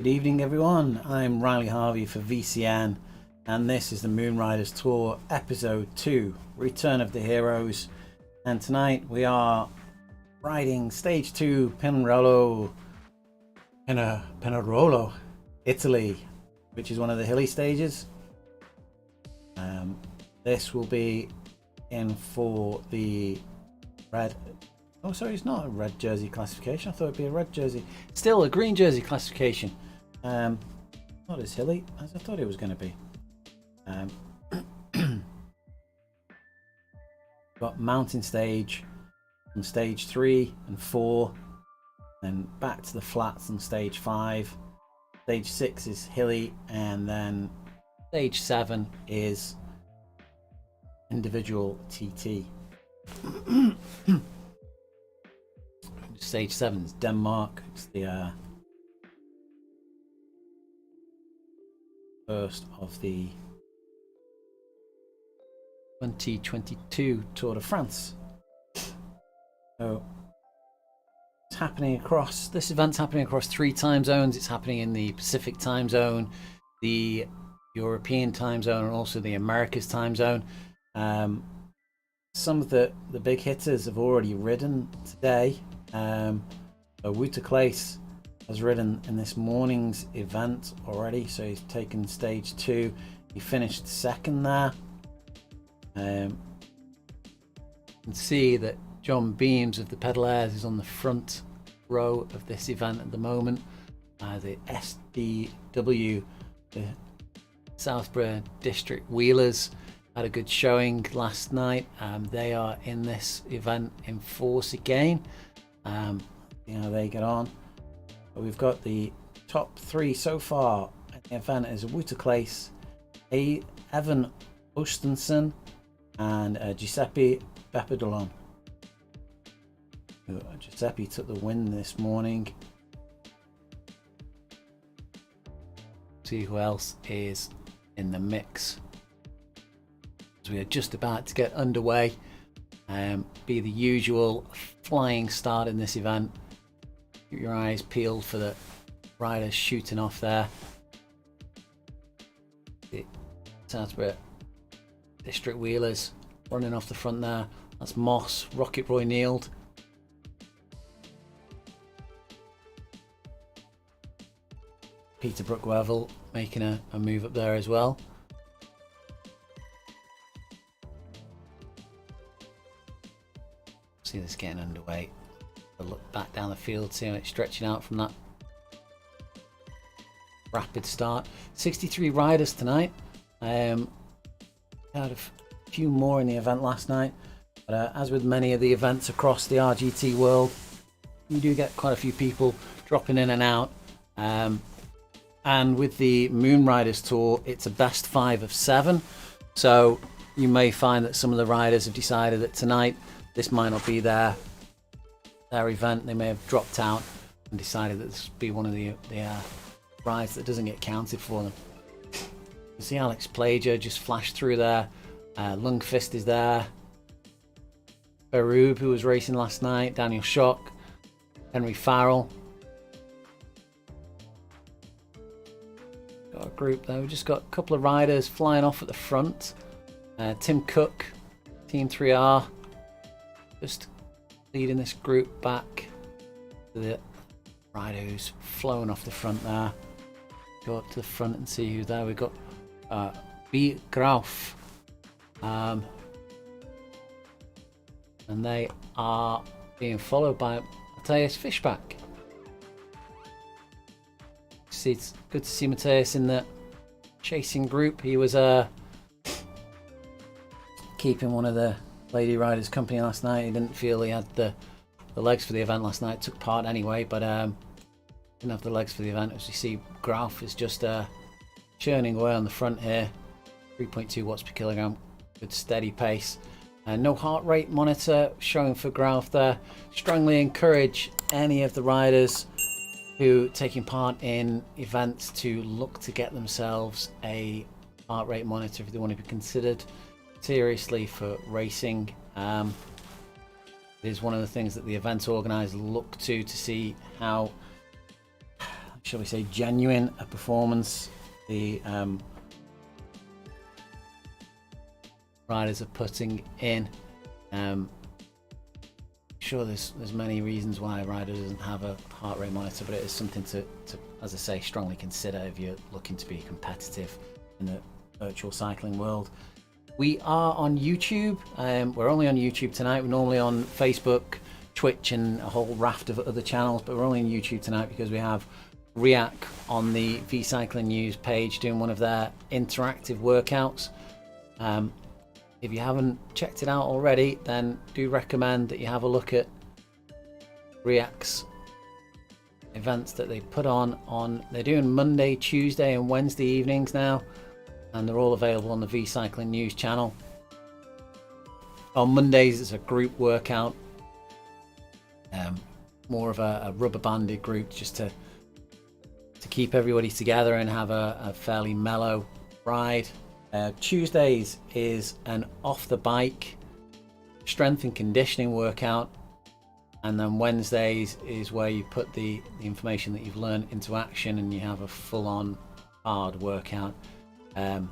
Good evening everyone, I'm Riley Harvey for VCN and this is the Moonriders Tour Episode 2, Return of the Heroes, and tonight we are riding Stage 2 Pinerolo, Italy, which is one of the Hilly stages. This will be in for the red... Oh, sorry, it's not a red jersey classification. I thought it'd be a red jersey. Still a green jersey classification. Not as hilly as I thought it was going to be. Got mountain stage on stage 3 and 4, then back to the flats on stage 5. Stage 6 is hilly, and then stage 7 is individual TT. Stage 7 is Denmark. It's the first of the 2022 Tour de France. So it's happening across, this event's happening across 3 time zones. It's happening in the Pacific time zone, the European time zone, and also the Americas time zone. Some of the big hitters have already ridden today. vCycling has ridden in this morning's event already, so he's taken stage 2. He finished second there. You can see that John Beams of the Pedalairs is on the front row of this event at the moment. The SDW, the Southborough District Wheelers, had a good showing last night. They are in this event in force again. See how they get on. But we've got the top 3 so far at the event is vCycling, Evan Ostensen and Giuseppe Beppedolon. Giuseppe took the win this morning. See who else is in the mix. So we are just about to get underway. Be the usual flying start in this event. Keep your eyes peeled for the riders shooting off there. The Southborough District Wheelers running off the front there. That's Moss, Rocket Roy Neild. Peter Brookwevel making a move up there as well. See this getting underway. A look back down the field, see how it's stretching out from that rapid start. 63 riders tonight. Had a few more in the event last night, but as with many of the events across the RGT world, you do get quite a few people dropping in and out. And with the Moonriders Tour, it's a best 5 of 7, so you may find that some of the riders have decided that tonight this might not be their event. They may have dropped out and decided that this would be one of the rides that doesn't get counted for them. You see Alex Plager just flashed through there. Lungfist is there. Berube, who was racing last night. Daniel Schock. Henry Farrell. Got a group there. We've just got a couple of riders flying off at the front. Tim Cook, Team 3R. Just leading this group back to the rider who's flown off the front there. Go up to the front and see who's there. We've got B. Grauf. And they are being followed by Matthias Fishback. It's good to see Matthias in the chasing group. He was keeping one of the lady riders company last night. He didn't feel he had the legs for the event last night. Took part anyway, but didn't have the legs for the event. As you see, Grauf is just churning away on the front here. 3.2 watts per kilogram. Good steady pace. No heart rate monitor showing for Grauf there. Strongly encourage any of the riders who taking part in events to look to get themselves a heart rate monitor if they want to be considered seriously for racing. It is one of the things that the event organisers look to see how shall we say, genuine a performance the riders are putting in. Sure, there's many reasons why a rider doesn't have a heart rate monitor, but it is something to, as I say, strongly consider if you're looking to be competitive in the virtual cycling world. We are on YouTube. We're only on YouTube tonight. We're normally on Facebook, Twitch, and a whole raft of other channels, but we're only on YouTube tonight because we have Riak on the vCycling News page doing one of their interactive workouts. If you haven't checked it out already, then do recommend that you have a look at Riak's events that they put on. They're doing Monday, Tuesday, and Wednesday evenings now, and they're all available on the vCycling News channel. On Mondays, it's a group workout, more of a rubber banded group, just to keep everybody together and have a fairly mellow ride. Tuesdays is an off the bike strength and conditioning workout, and then Wednesdays is where you put the information that you've learned into action and you have a full-on hard workout. And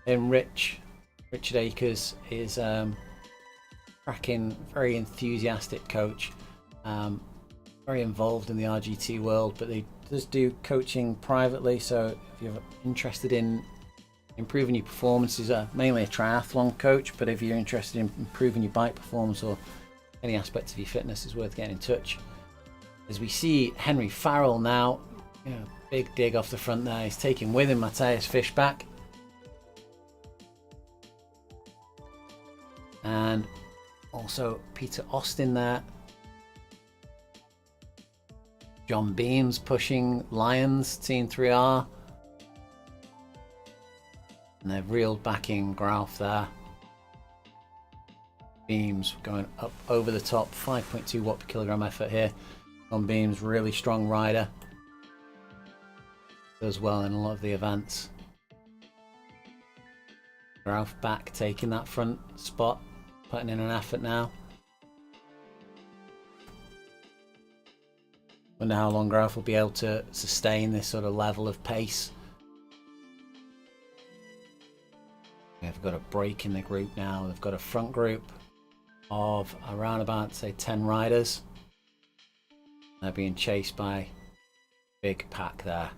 Richard Akers is cracking, very enthusiastic coach, very involved in the RGT world, but they just do coaching privately. So if you're interested in improving your performance, is mainly a triathlon coach, but if you're interested in improving your bike performance or any aspect of your fitness, is worth getting in touch. As we see Henry Farrell now, big dig off the front there. He's taking with him Matthias Fischbach and also Peter Austin there. John Beams pushing Lions Team 3R. And they've reeled back in Graf there. Beams going up over the top, 5.2 watt per kilogram effort here. On Beams, really strong rider. Does well in a lot of the events. Graf back taking that front spot, putting in an effort now. Wonder how long Graf will be able to sustain this sort of level of pace. They've got a break in the group now. They've got a front group of around about, say, 10 riders. They're being chased by a big pack there.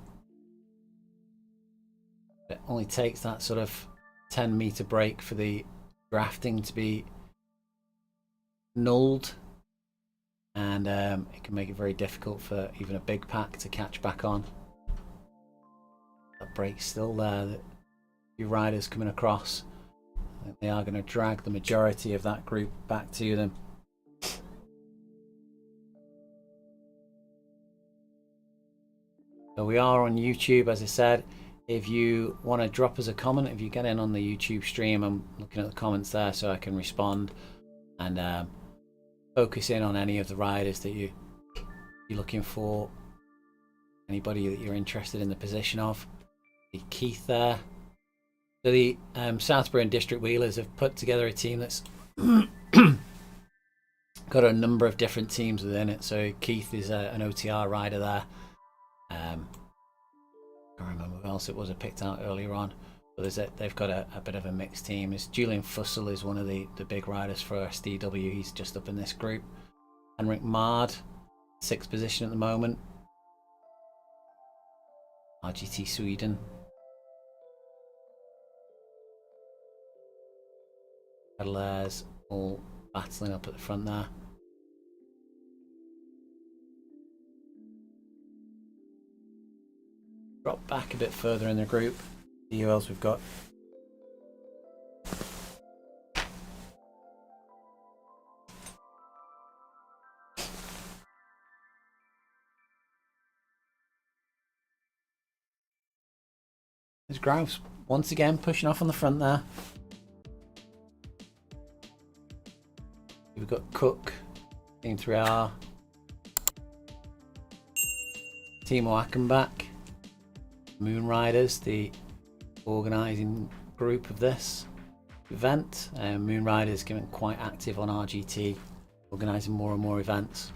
It only takes that sort of 10-meter break for the drafting to be nulled, and it can make it very difficult for even a big pack to catch back on. That break's still there. Few riders coming across. I think they are going to drag the majority of that group back to them. So we are on YouTube, as I said. If you want to drop us a comment, if you get in on the YouTube stream, I'm looking at the comments there so I can respond and focus in on any of the riders that you're looking for. Anybody that you're interested in the position of. Keith there. So the Southbury and District Wheelers have put together a team that's got a number of different teams within it. So Keith is an OTR rider there. I can't remember who else it was I picked out earlier on. But they've got a bit of a mixed team. Julian Fussell is one of the big riders for SDW. He's just up in this group. Henrik Mard, 6th position at the moment. RGT Sweden. Pedalers all battling up at the front there. Drop back a bit further in the group. See who else we've got. There's Grouse once again pushing off on the front there. We've got Cook, Team 3R, Timo Ackenbach, Moonriders, the organising group of this event. Moonriders getting quite active on RGT, organising more and more events.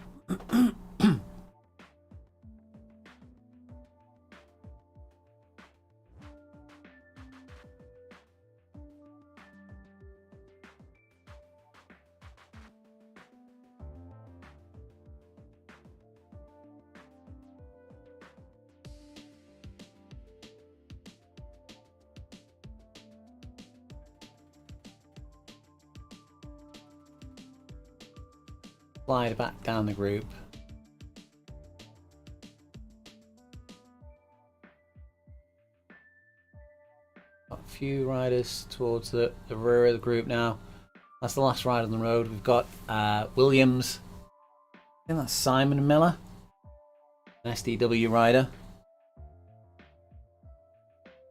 slide back down the group. Got a few riders towards the rear of the group now. That's the last ride on the road. We've got Williams. I think that's Simon Miller, an SDW rider.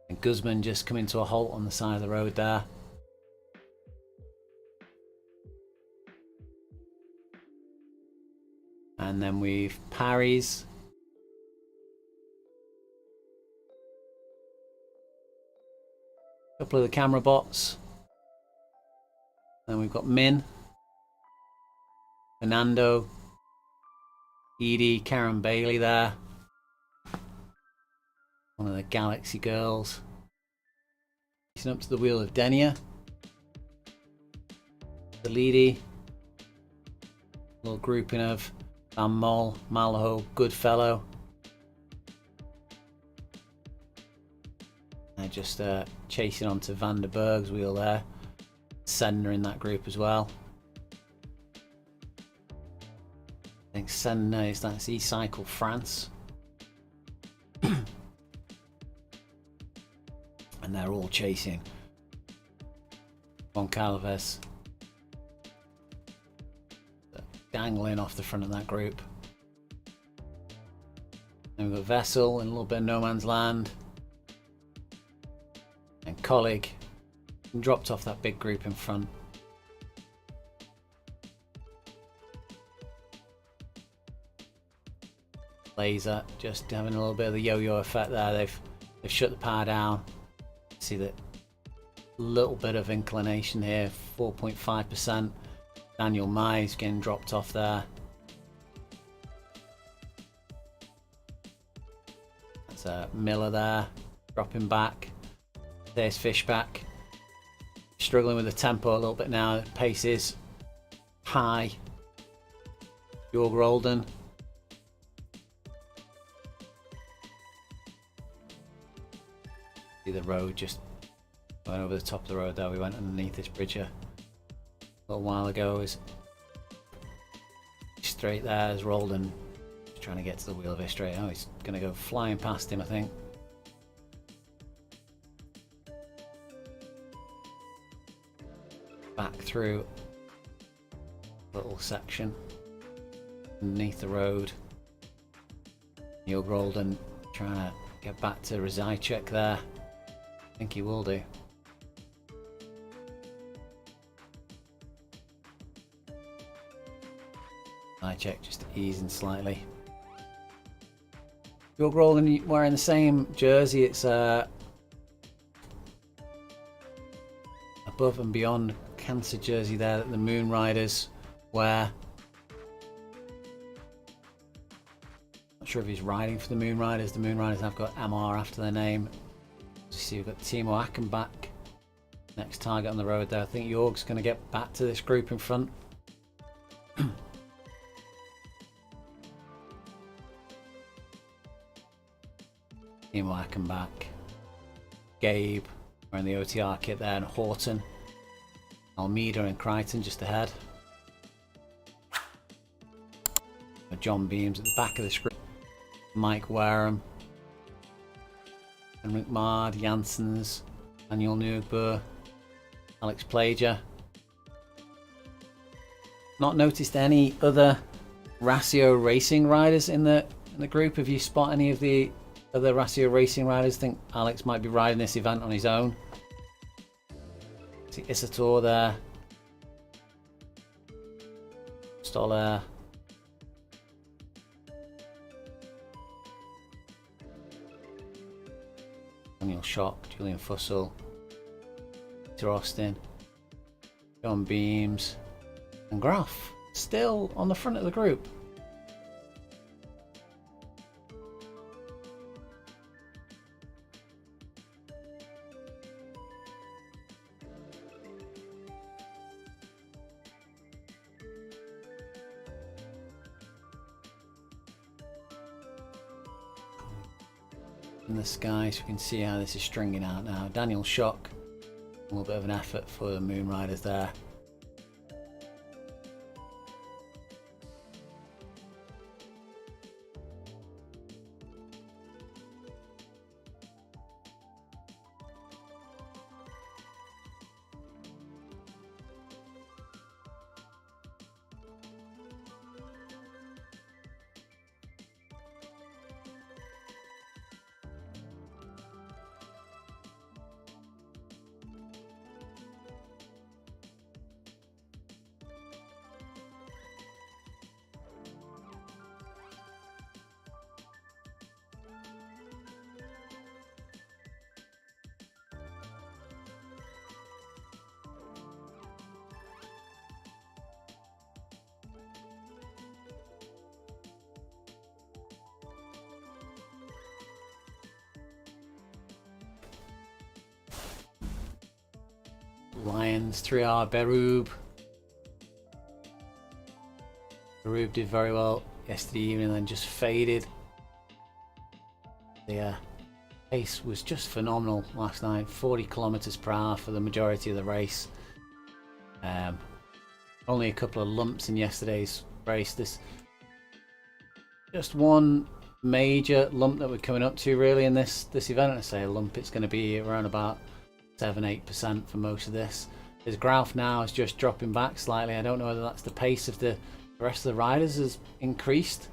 And Guzman just coming to a halt on the side of the road there. And then we've Parry's. A couple of the camera bots. Then we've got Min, Fernando, Edie, Karen Bailey there. One of the Galaxy girls. Up to the wheel of Denia. The Leedy. Little grouping of Van Mol, Malho, Goodfellow. They're just chasing onto Van der Berg's wheel there. Senna in that group as well. I think Senna is that's vCycling France. And they're all chasing Goncalves, dangling off the front of that group. And we've got Vessel in a little bit of no man's land, and Colleague dropped off that big group in front. Laser just having a little bit of the yo-yo effect there. They've shut the power down. See that little bit of inclination here, 4.5%. Daniel Mize getting dropped off there. That's Miller there, dropping back. There's Fishback. Struggling with the tempo a little bit now. The pace is high. Jorg Rolden. See the road just going over the top of the road there. We went underneath this bridge a little while ago. Is straight there as Rolden trying to get to the wheel of it straight. Oh, he's going to go flying past him, I think. Back through a little section underneath the road. Jorg Rolden trying to get back to vCycling there. I think he will do. vCycling just easing slightly. Jorg Rolden wearing the same jersey. It's above and beyond cancer jersey there that the Moonriders wear. Not sure if he's riding for the Moonriders. The Moonriders have got MR after their name. So you see we've got Timo Ackenbach, next target on the road there. I think Jorg's going to get back to this group in front. Timo Ackenbach, Gabe wearing the OTR kit there, and Horton, Almeida and Crichton just ahead. John Beams at the back of the screen. Mike Wareham, Henrik Mard, Janssens, Daniel Nugber, Alex Plager. Not noticed any other Ratio Racing riders in the group. Have you spot any of the other Ratio Racing riders? Think Alex might be riding this event on his own. See Isator there. Stoller. Daniel Schock, Julian Fussell, Peter Austin, John Beams, and Graf still on the front of the group. In the sky, so we can see how this is stringing out now. Daniel Schock, a little bit of an effort for the Moonriders there. Lions 3R Berube. Berube did very well yesterday evening, then just faded. The pace was just phenomenal last night, 40 kilometers per hour for the majority of the race. Only a couple of lumps in yesterday's race. This just one major lump that we're coming up to really in this event. I say a lump, it's going to be around about 7-8% for most of this. His graph now is just dropping back slightly. I don't know whether that's the pace of the rest of the riders has increased.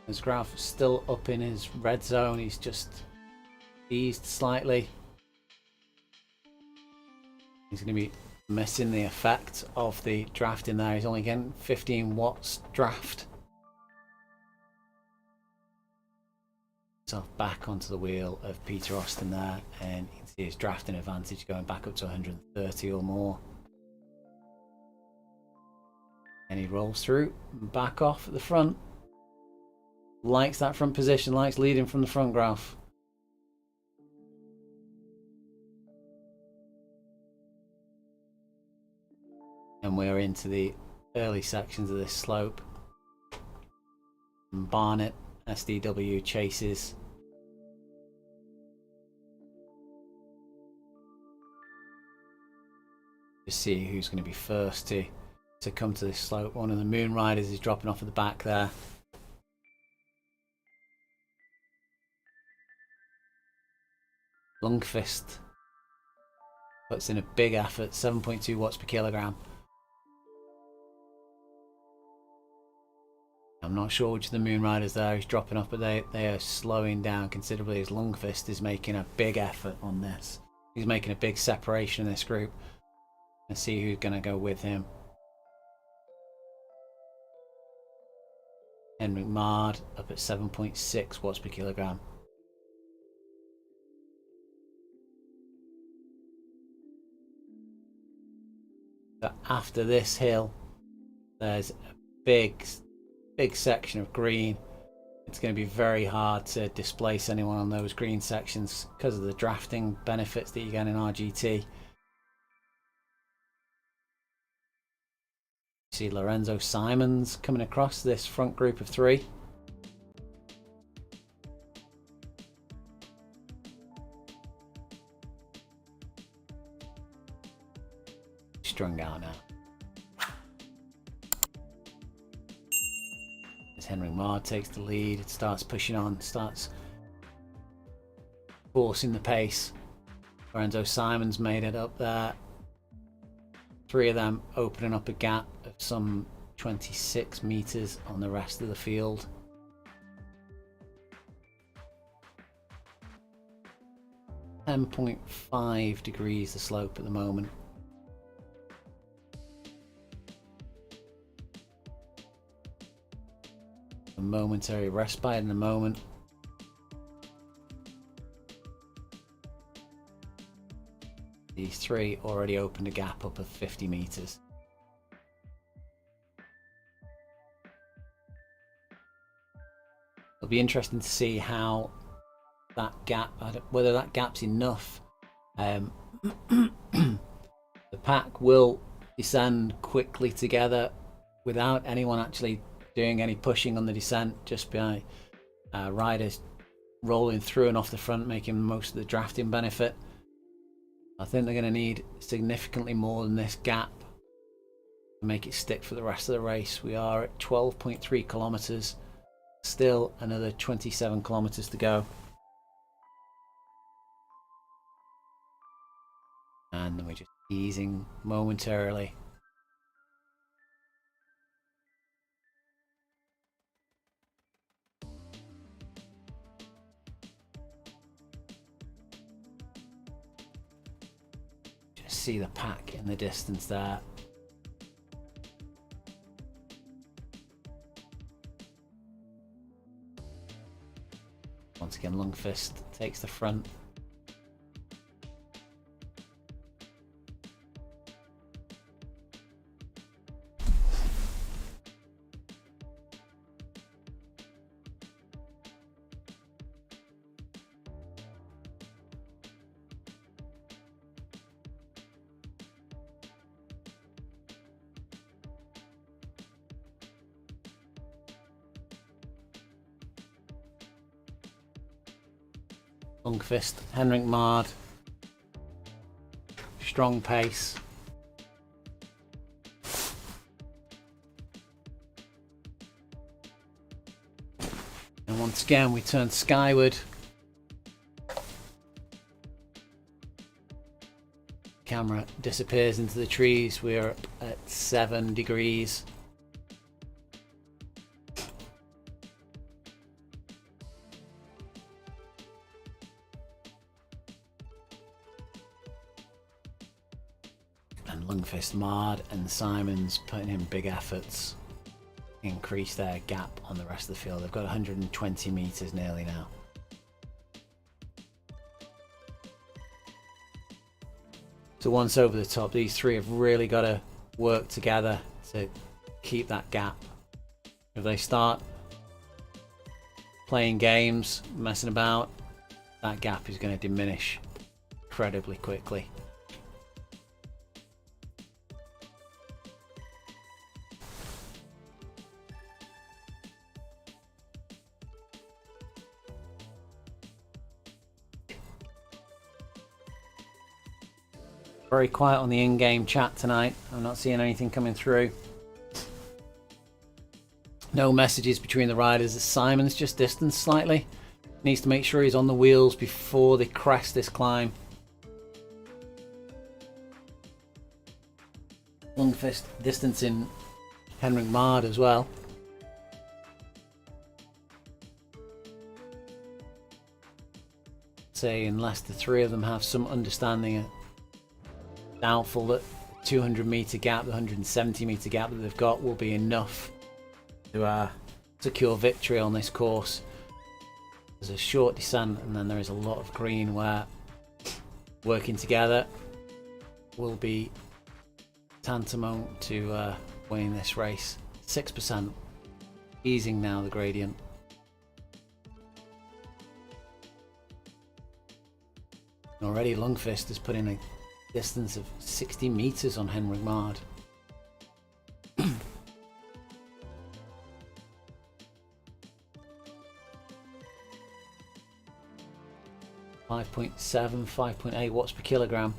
His graph is still up in his red zone. He's just eased slightly. He's going to be missing the effect of the drafting there. He's only getting 15 watts draft. So back onto the wheel of Peter Austin there, and you can see his drafting advantage going back up to 130 or more. And he rolls through, back off at the front. Likes that front position, likes leading from the front graph. And we're into the early sections of this slope. And Barnett, SDW chases. Just see who's going to be first to come to this slope. One of the Moonriders is dropping off at the back there. Lundqvist puts in a big effort, 7.2 watts per kilogram. I'm not sure which of the Moonriders there is dropping off, but they are slowing down considerably as Lundqvist is making a big effort on this. He's making a big separation in this group. Let's see who's going to go with him. Henrik Mard up at 7.6 watts per kilogram. But after this hill, there's a big section of green. It's going to be very hard to displace anyone on those green sections because of the drafting benefits that you get in RGT. See Lorenzo Simons coming across this front group of three. Strung out now. As Henrik Mard takes the lead, it starts pushing on, starts forcing the pace. Lorenzo Simons made it up there. Three of them opening up a gap of some 26 meters on the rest of the field. .5 degrees the slope at the moment. A momentary respite in a moment. These three already opened a gap up of 50 meters. It'll be interesting to see how that gap, whether that gap's enough. The pack will descend quickly together without anyone actually doing any pushing on the descent, just by riders rolling through and off the front, making most of the drafting benefit. I think they're going to need significantly more than this gap to make it stick for the rest of the race. We are at 12.3 kilometers, still another 27 kilometers to go. And then we're just easing momentarily. See the pack in the distance there. Once again, Lundqvist takes the front. Lundqvist, Henrik Mard, strong pace. And once again we turn skyward. Camera disappears into the trees. We're up at 7 degrees. And Lundqvist, Mard and Simons putting in big efforts, increase their gap on the rest of the field. They've got 120 meters nearly now. So once over the top, these three have really got to work together to keep that gap. If they start playing games, messing about, that gap is going to diminish incredibly quickly. Very quiet on the in-game chat tonight. I'm not seeing anything coming through. No messages between the riders. Simon's just distanced slightly. Needs to make sure he's on the wheels before they crest this climb. Lundqvist distancing Henrik Mard as well. Say unless the three of them have some understanding, doubtful that the 200 meter gap, the 170 meter gap that they've got will be enough to secure victory on this course. There's a short descent and then there is a lot of green where working together will be tantamount to winning this race. 6%, easing now the gradient. And already Lundqvist has put in a distance of 60 meters on Henrik Mard. 5.7, 5.8 watts per kilogram.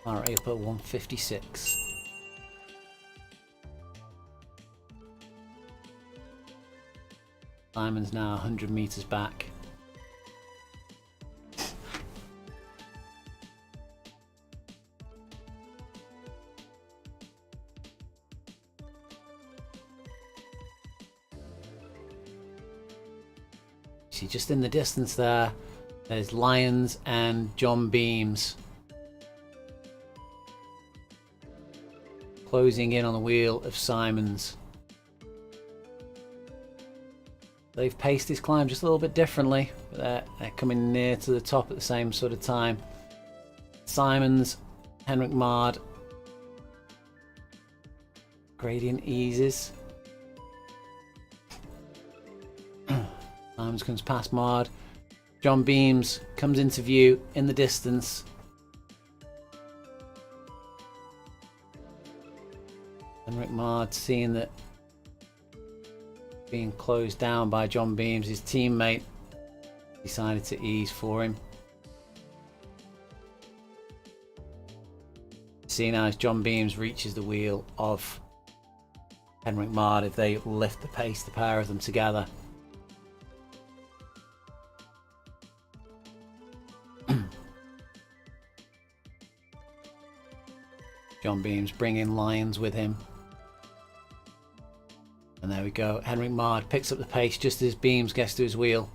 Alright, up at 156. Simon's now 100 meters back. See, just in the distance there's Lyons and John Beams closing in on the wheel of Simons. They've paced this climb just a little bit differently, but they're coming near to the top at the same sort of time. Simons, Henrik Mard, gradient eases. Simons comes past Mard. John Beams comes into view in the distance. Henrik Mard seeing that being closed down by John Beams, his teammate decided to ease for him. See now as John Beams reaches the wheel of Henrik Mard, if they lift the pace, the pair of them together. John Beams bringing Lyons with him. And there we go. Henrik Mard picks up the pace just as Beams gets to his wheel.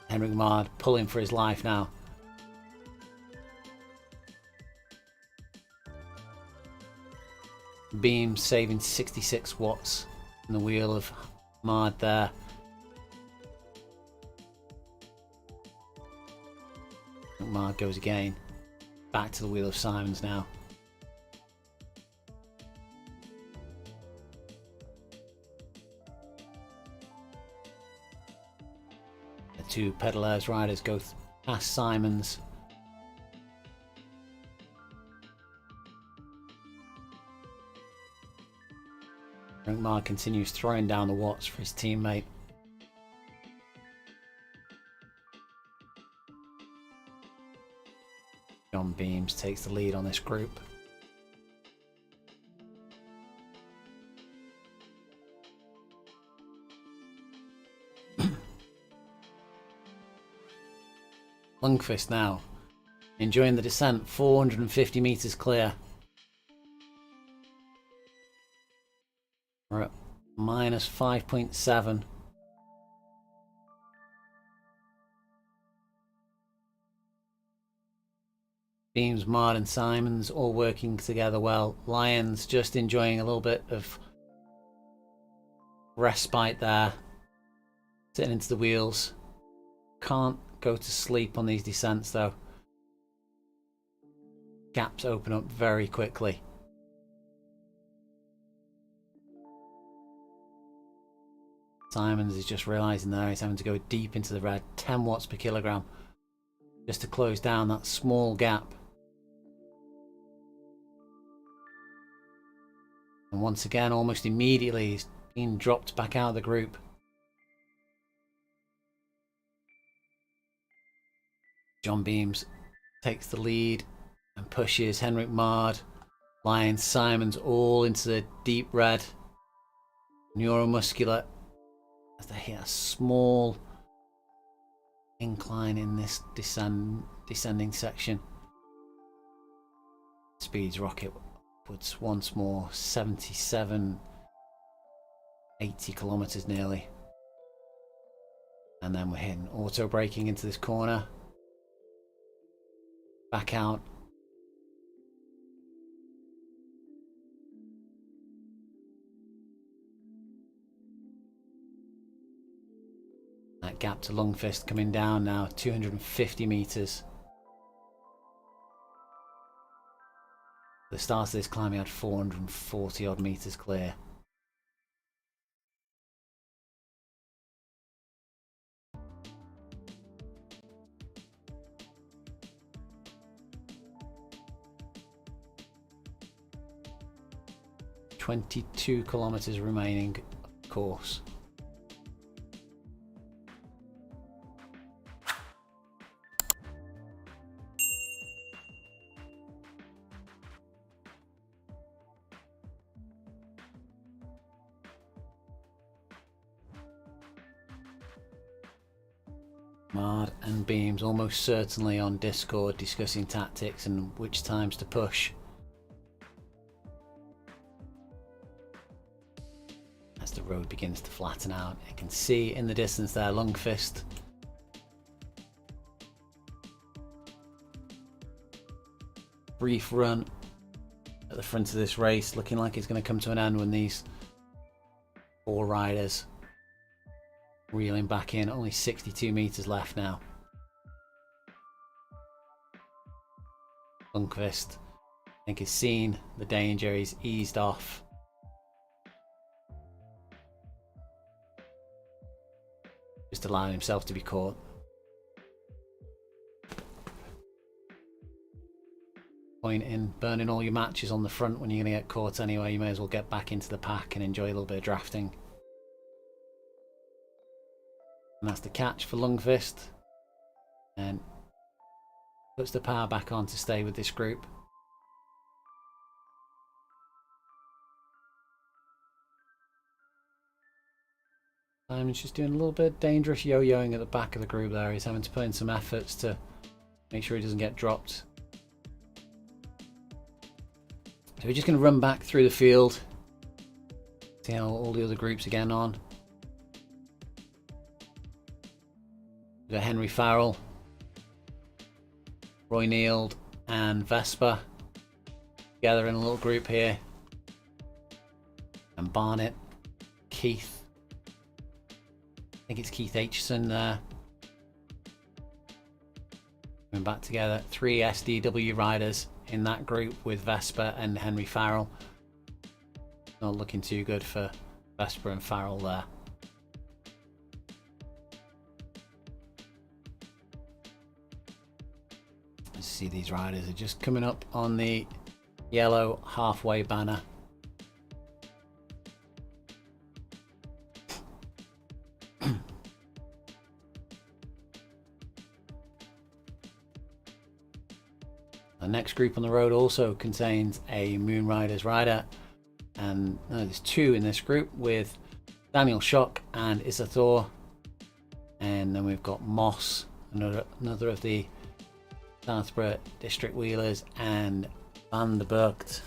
Henrik Mard pulling for his life now. Beams saving 66 watts in the wheel of Mard there. Mard goes again. Back to the wheel of Simons now. The two Pedalers riders go past Simons. Mark continues throwing down the watts for his teammate. John Beams takes the lead on this group. Lundqvist now enjoying the descent, 450 meters clear. We're at minus 5.7. Beams, Mard and Simons all working together well. Lyons just enjoying a little bit of respite there. Sitting into the wheels. Can't go to sleep on these descents though. Gaps open up very quickly. Simons is just realising there he's having to go deep into the red. 10 watts per kilogram just to close down that small gap. And once again, almost immediately, he's being dropped back out of the group. John Beams takes the lead and pushes Henrik Mard, Lyons, Simons all into the deep red. Neuromuscular as they hit a small incline in this descending section. Speeds rocket upwards once more, 77, 80 kilometers nearly. And then we're hitting auto braking into this corner. Back out. That gap to Lundqvist coming down now, 250 meters. The start of this climb he had 440 odd meters clear. "22 kilometers remaining of course." Mard and Beams almost certainly on Discord discussing tactics and which times to push. As the road begins to flatten out, you can see in the distance there Lundqvist. Brief run at the front of this race, looking like it's going to come to an end when these 4 riders reeling back in. Only 62 meters left now. Lundqvist, I think, has seen the danger. He's eased off. Just allowing himself to be caught. Point in burning all your matches on the front when you're going to get caught anyway. You may as well get back into the pack and enjoy a little bit of drafting. And that's the catch for Lundqvist. And puts the power back on to stay with this group. Simon's just doing a little bit dangerous yo-yoing at the back of the group there. He's having to put in some efforts to make sure he doesn't get dropped. So we're just going to run back through the field. See how all the other groups are getting on. We've got Henry Farrell, Roy Neild and Vespa together in a little group here. And Barnett, Keith, I think it's Keith Aitchison there. Coming back together, 3 SDW riders in that group with Vespa and Henry Farrell. Not looking too good for Vespa and Farrell there. See, these riders are just coming up on the yellow halfway banner. The next group on the road also contains a Moonriders rider, and there's two in this group with Daniel Schock and Isathor, and then we've got Moss, another of the Southborough district wheelers, and Van der Burgt.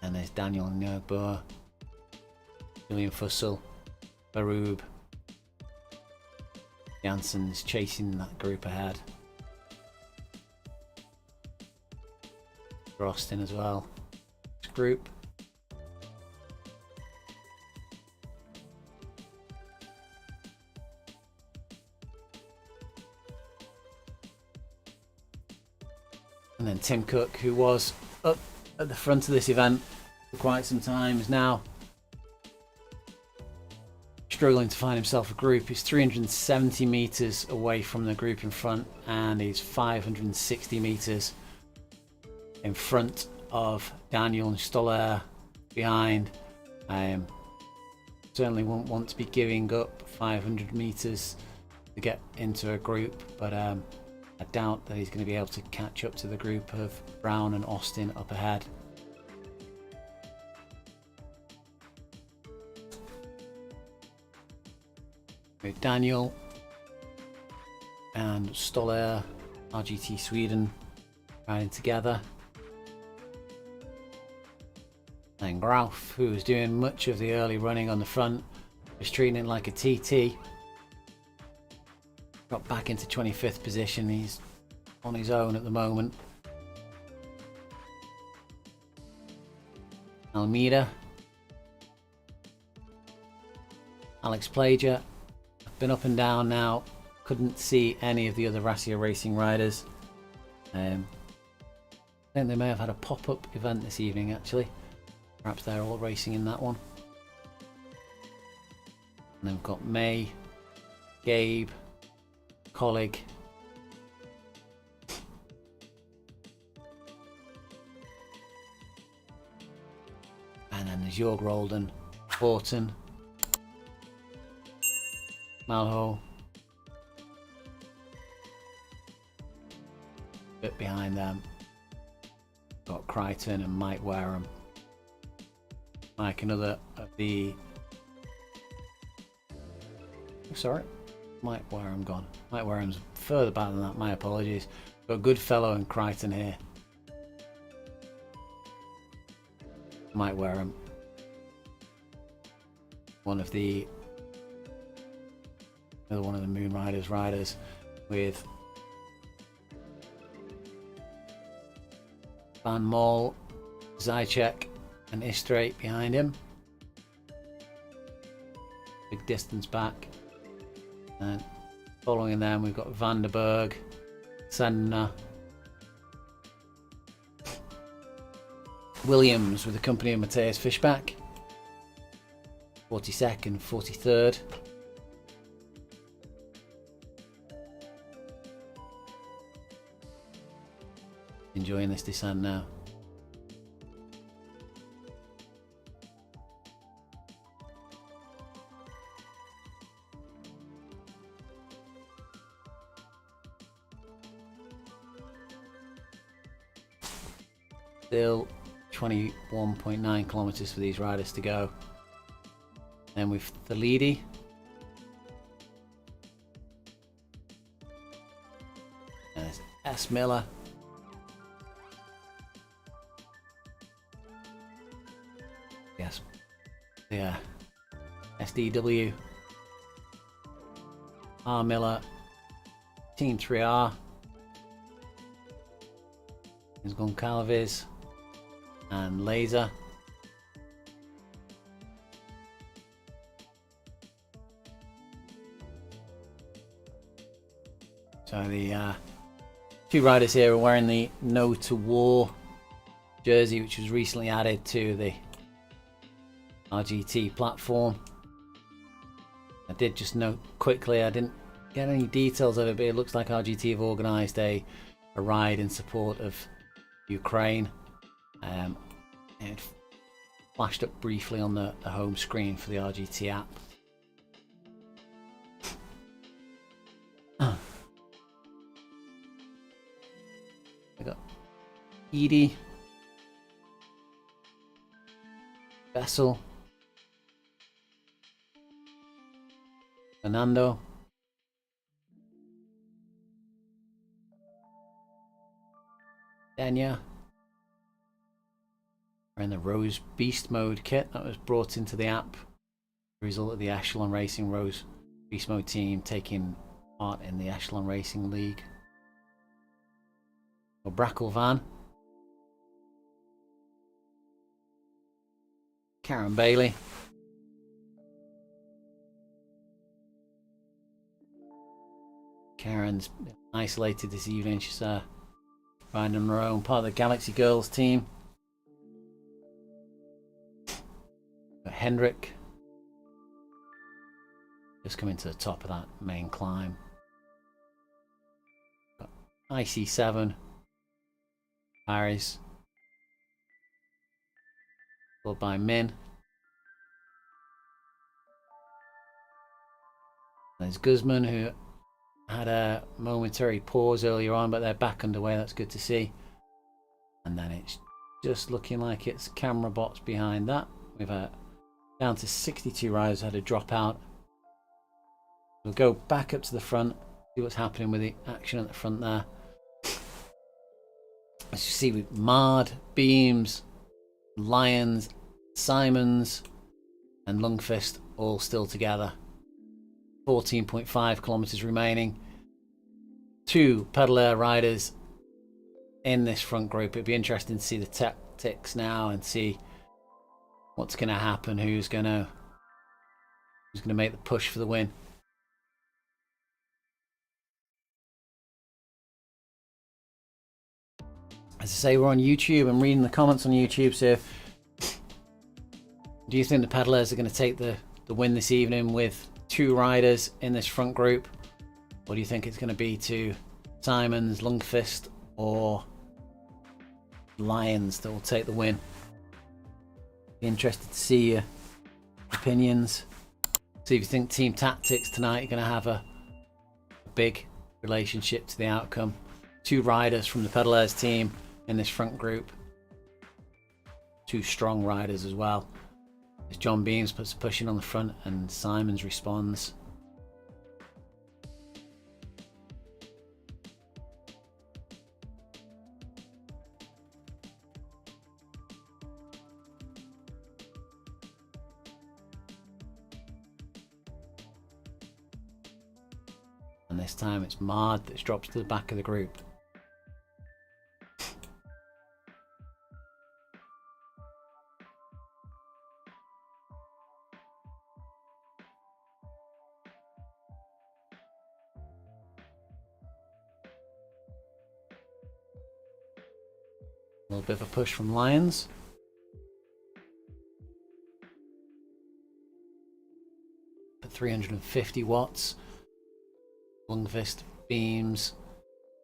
And there's Daniel Nurboer, Julian Fussell, Barub. Janssen's chasing that group ahead. Austin as well. This group. And then Tim Cook, who was up at the front of this event for quite some time, is now struggling to find himself a group. He's 370 meters away from the group in front, and he's 560 meters in front of Daniel and Stoller behind. Certainly won't want to be giving up 500 meters to get into a group, but I doubt that he's going to be able to catch up to the group of Brown and Austin up ahead. With Daniel and Stoller, RGT Sweden, riding together. And Grauf, who was doing much of the early running on the front, was treating it like a TT. Got back into 25th position. He's on his own at the moment. Almeida, Alex Plager, been up and down now. Couldn't see any of the other Rassia Racing riders. I think they may have had a pop-up event this evening actually. Perhaps they're all racing in that one. And then we've got May, Gabe, Colleague, and then there's Jorg Roldan, Horton, Malho, a bit behind them. Got Crichton and Mike Wareham. Mike, another of the... Sorry, Mike Wareham gone. Mike Wareham's further back than that, my apologies. Got Goodfellow and Crichton here. Mike Wareham, another one of the Moonriders riders, with Van Mol, Zychek and Istrate behind him. Big distance back. And following them we've got Van der Berg, Senna, Williams with the company of Matthias Fischbach, 42nd, 43rd. Enjoying this descent now. Still 21.9 kilometers for these riders to go. Then with the Leedy, and there's S. Miller, yes, yeah, SDW, R. Miller, Team 3R, there's Goncalves and Laser. So the two riders here are wearing the No to War jersey, which was recently added to the RGT platform. I did just note quickly, I didn't get any details of it, but it looks like RGT have organised a ride in support of Ukraine. It flashed up briefly on the home screen for the RGT app. Edie, Vessel, Fernando, Denya. We're in the Rose Beast Mode kit that was brought into the app. The result of the Echelon Racing Rose Beast Mode team taking part in the Echelon Racing League. Or Brackle Van, Karen Bailey, Karen's been isolated this evening. She's riding on her own, part of the Galaxy Girls team. Hendrik just coming to the top of that main climb. Got IC7, Paris, followed by Min. There's Guzman, who had a momentary pause earlier on, but they're back underway. That's good to see. And then it's just looking like it's camera bots behind that. We've down to 62 riders had a drop out. We'll go back up to the front, see what's happening with the action at the front there. As you see, with Mard, Beams, Lions, Simons, and Lungfist all still together. 14.5 kilometers remaining. 2 pedal air riders in this front group. It'd be interesting to see the tactics now and see what's going to happen. Who's going to make the push for the win? As I say, we're on YouTube. I'm reading the comments on YouTube. So, do you think the pedalers are going to take the win this evening with 2 riders in this front group, or do you think it's going to be to Simons, Lungfist, or Lions that will take the win? Be interested to see your opinions. See if you think team tactics tonight are going to have a big relationship to the outcome. 2 riders from the pedalers team in this front group. 2 strong riders as well. As John Beams puts a push in on the front and Simons responds. And this time it's Mard that's dropped to the back of the group. A little bit of a push from Lions. At 350 watts. Lungfist, Beams,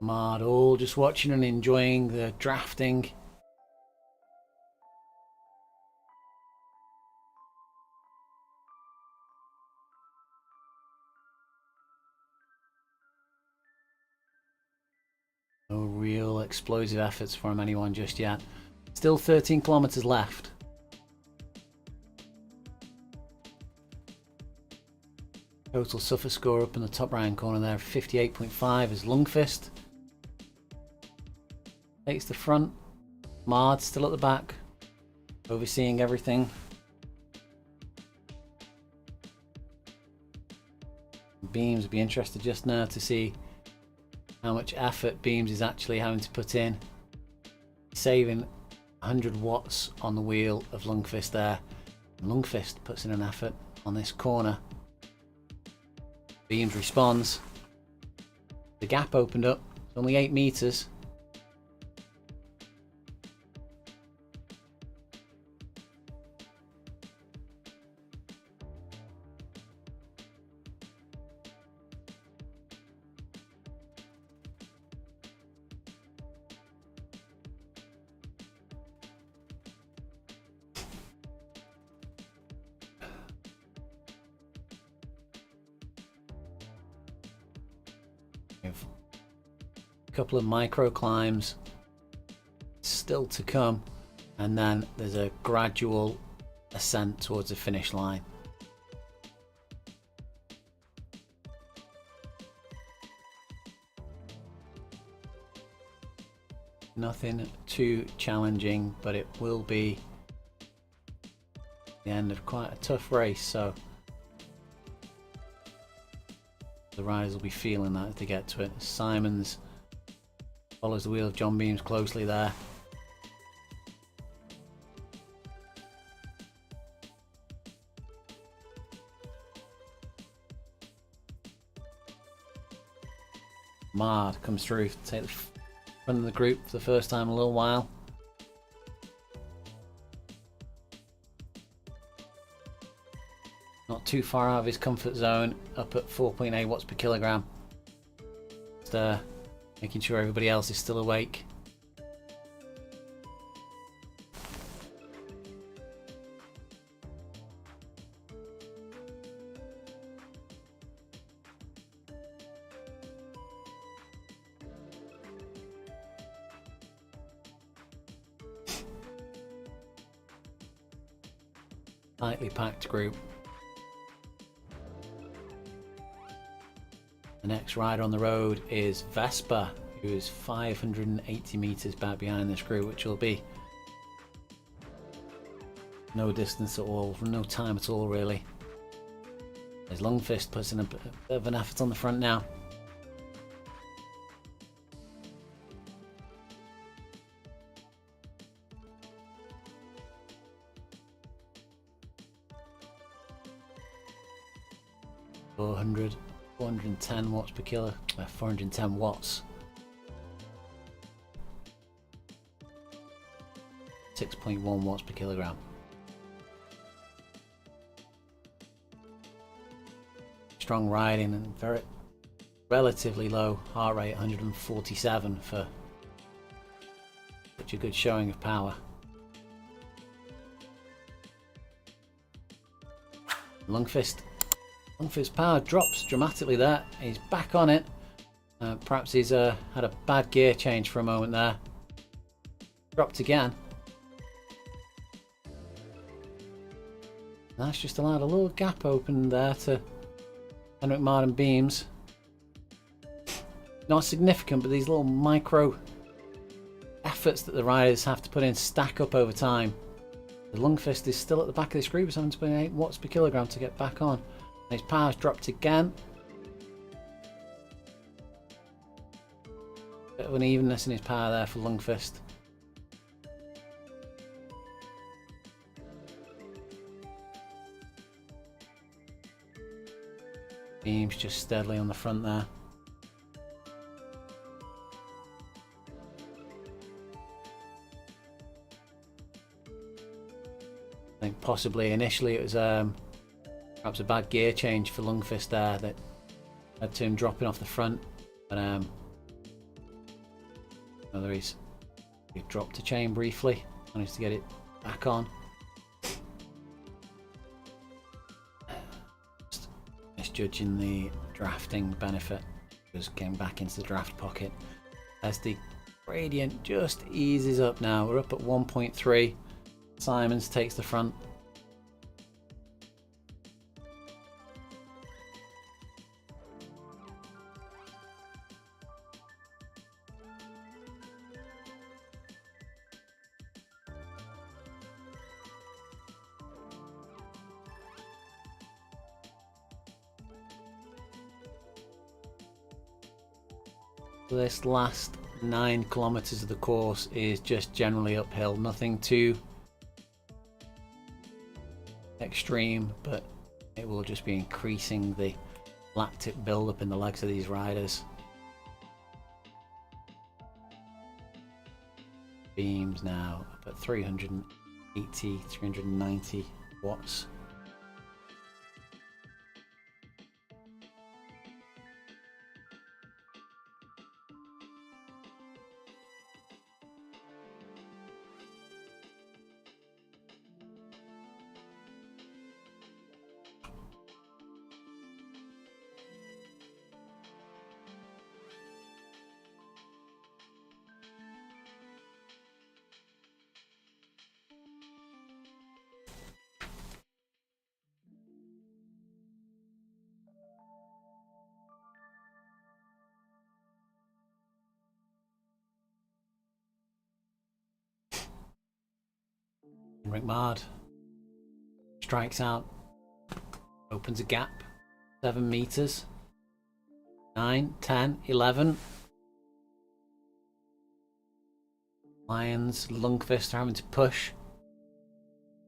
Mard, all just watching and enjoying the drafting. No real explosive efforts from anyone just yet. Still 13 kilometers left. Total suffer score up in the top right hand corner there, 58.5 is Lungfist. Takes the front. Mard still at the back, overseeing everything. Beams will be interested just now to see how much effort Beams is actually having to put in. Saving 100 watts on the wheel of Lungfist there. And Lungfist puts in an effort on this corner. Beams responds. The gap opened up. It's only 8 meters. A couple of micro climbs still to come, and then there's a gradual ascent towards the finish line. Nothing too challenging, but it will be the end of quite a tough race, so the riders will be feeling that as they get to it. Simons follows the wheel of John Beams closely there. Mard comes through to take the front of the group for the first time in a little while. Not too far out of his comfort zone, up at 4.8 watts per kilogram. Just making sure everybody else is still awake. Tightly packed group. The next rider on the road is Vespa, who is 580 meters back behind this group, which will be no distance at all, no time at all really. As Lungfist puts in a bit of an effort on the front now. .400 410 watts per kilo, 410 watts. 6.1 watts per kilogram. Strong riding and very relatively low heart rate, 147 for such a good showing of power. Lungfist's power drops dramatically there. He's back on it. Perhaps he's had a bad gear change for a moment there. Dropped again. That's just allowed a little gap open there to Henrik Martin Beams. Not significant, but these little micro efforts that the riders have to put in stack up over time. The Lungfist is still at the back of this group, 7.8 watts per kilogram to get back on. His power's dropped again. Bit of unevenness in his power there for Lungfist. Beams just steadily on the front there. I think possibly initially it was perhaps a bad gear change for Lungfist there that led to him dropping off the front, but whether he dropped a chain briefly, managed to get it back on. Just misjudging the drafting benefit, just getting back into the draft pocket as the gradient just eases up now. We're up at 1.3. Simons takes the front. This last 9 kilometers of the course is just generally uphill, nothing too extreme, but it will just be increasing the lactic build-up in the legs of these riders. Beams now up at 380, 390 watts. Henrik Mard strikes out, opens a gap, 7 meters, 9, 10, 11. Lions, Lundqvist are having to push,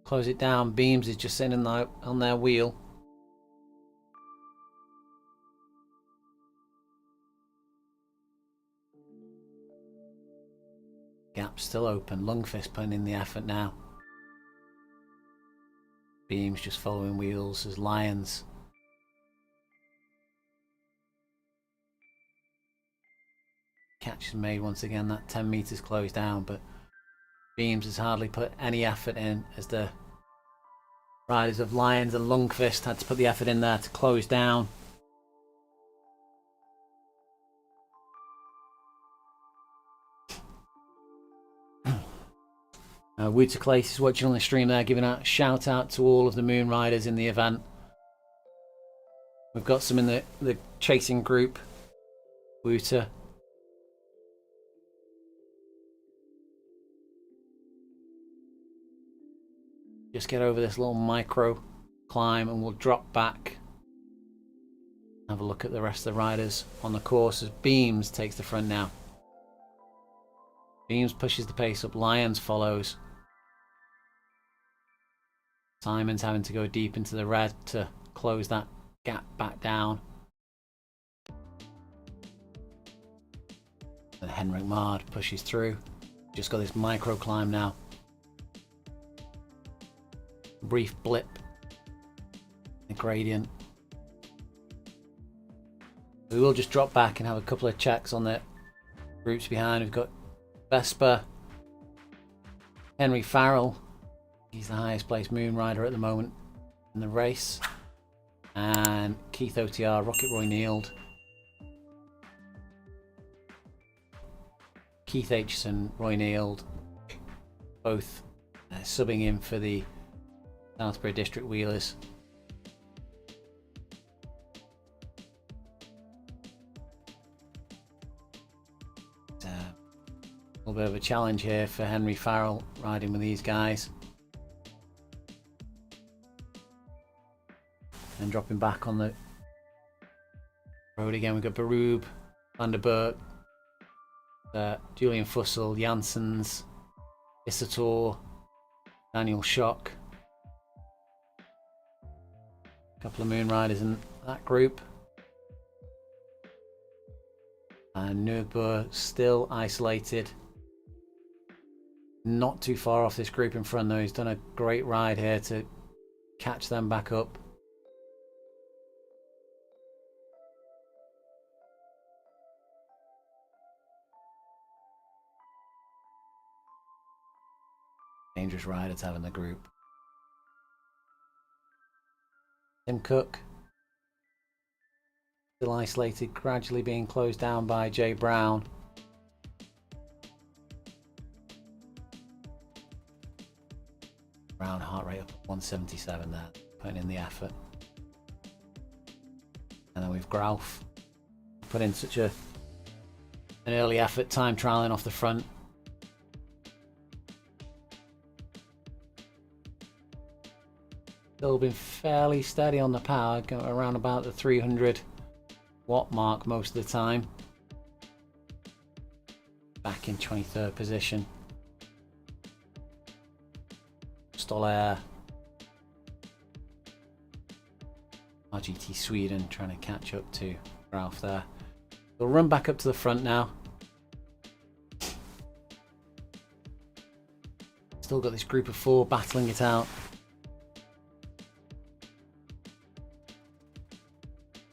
close it down. Beams is just sitting on their wheel. Gap's still open. Lundqvist putting in the effort now. Beams just following wheels as Lions catch is made once again. That 10 meters closed down, but Beams has hardly put any effort in as the riders of Lions and Lundqvist had to put the effort in there to close down. Wooter is watching on the stream there, giving a shout out to all of the Moonriders in the event. We've got some in the chasing group. Wooter. Just get over this little micro climb and we'll drop back. Have a look at the rest of the riders on the course as Beams takes the front now. Beams pushes the pace up, Lions follows. Simon's having to go deep into the red to close that gap back down. And Henrik Mard pushes through. Just got this micro climb now. Brief blip. The gradient. We will just drop back and have a couple of checks on the groups behind. We've got Vesper, Henry Farrell. He's the highest placed Moonrider at the moment in the race. And Keith OTR, Rocket Roy Neild. Keith Aitchison, Roy Neild, both subbing in for the Salisbury District Wheelers. A little bit of a challenge here for Henry Farrell riding with these guys. And dropping back on the road again, we've got Baroob, Van der Berg, Julian Fussell, Janssens, Isator, Daniel Schock. A couple of Moonriders in that group. And Nürburgring still isolated. Not too far off this group in front though. He's done a great ride here to catch them back up. Dangerous rider to have in the group. Tim Cook still isolated, gradually being closed down by Jay Brown. Brown heart rate up at 177 there, putting in the effort. And then we've Grauf put in such an early effort, time trialing off the front. Still been fairly steady on the power, going around about the 300 watt mark most of the time. Back in 23rd position. Stoller, RGT Sweden trying to catch up to Ralph there. We'll run back up to the front now. Still got this group of 4 battling it out.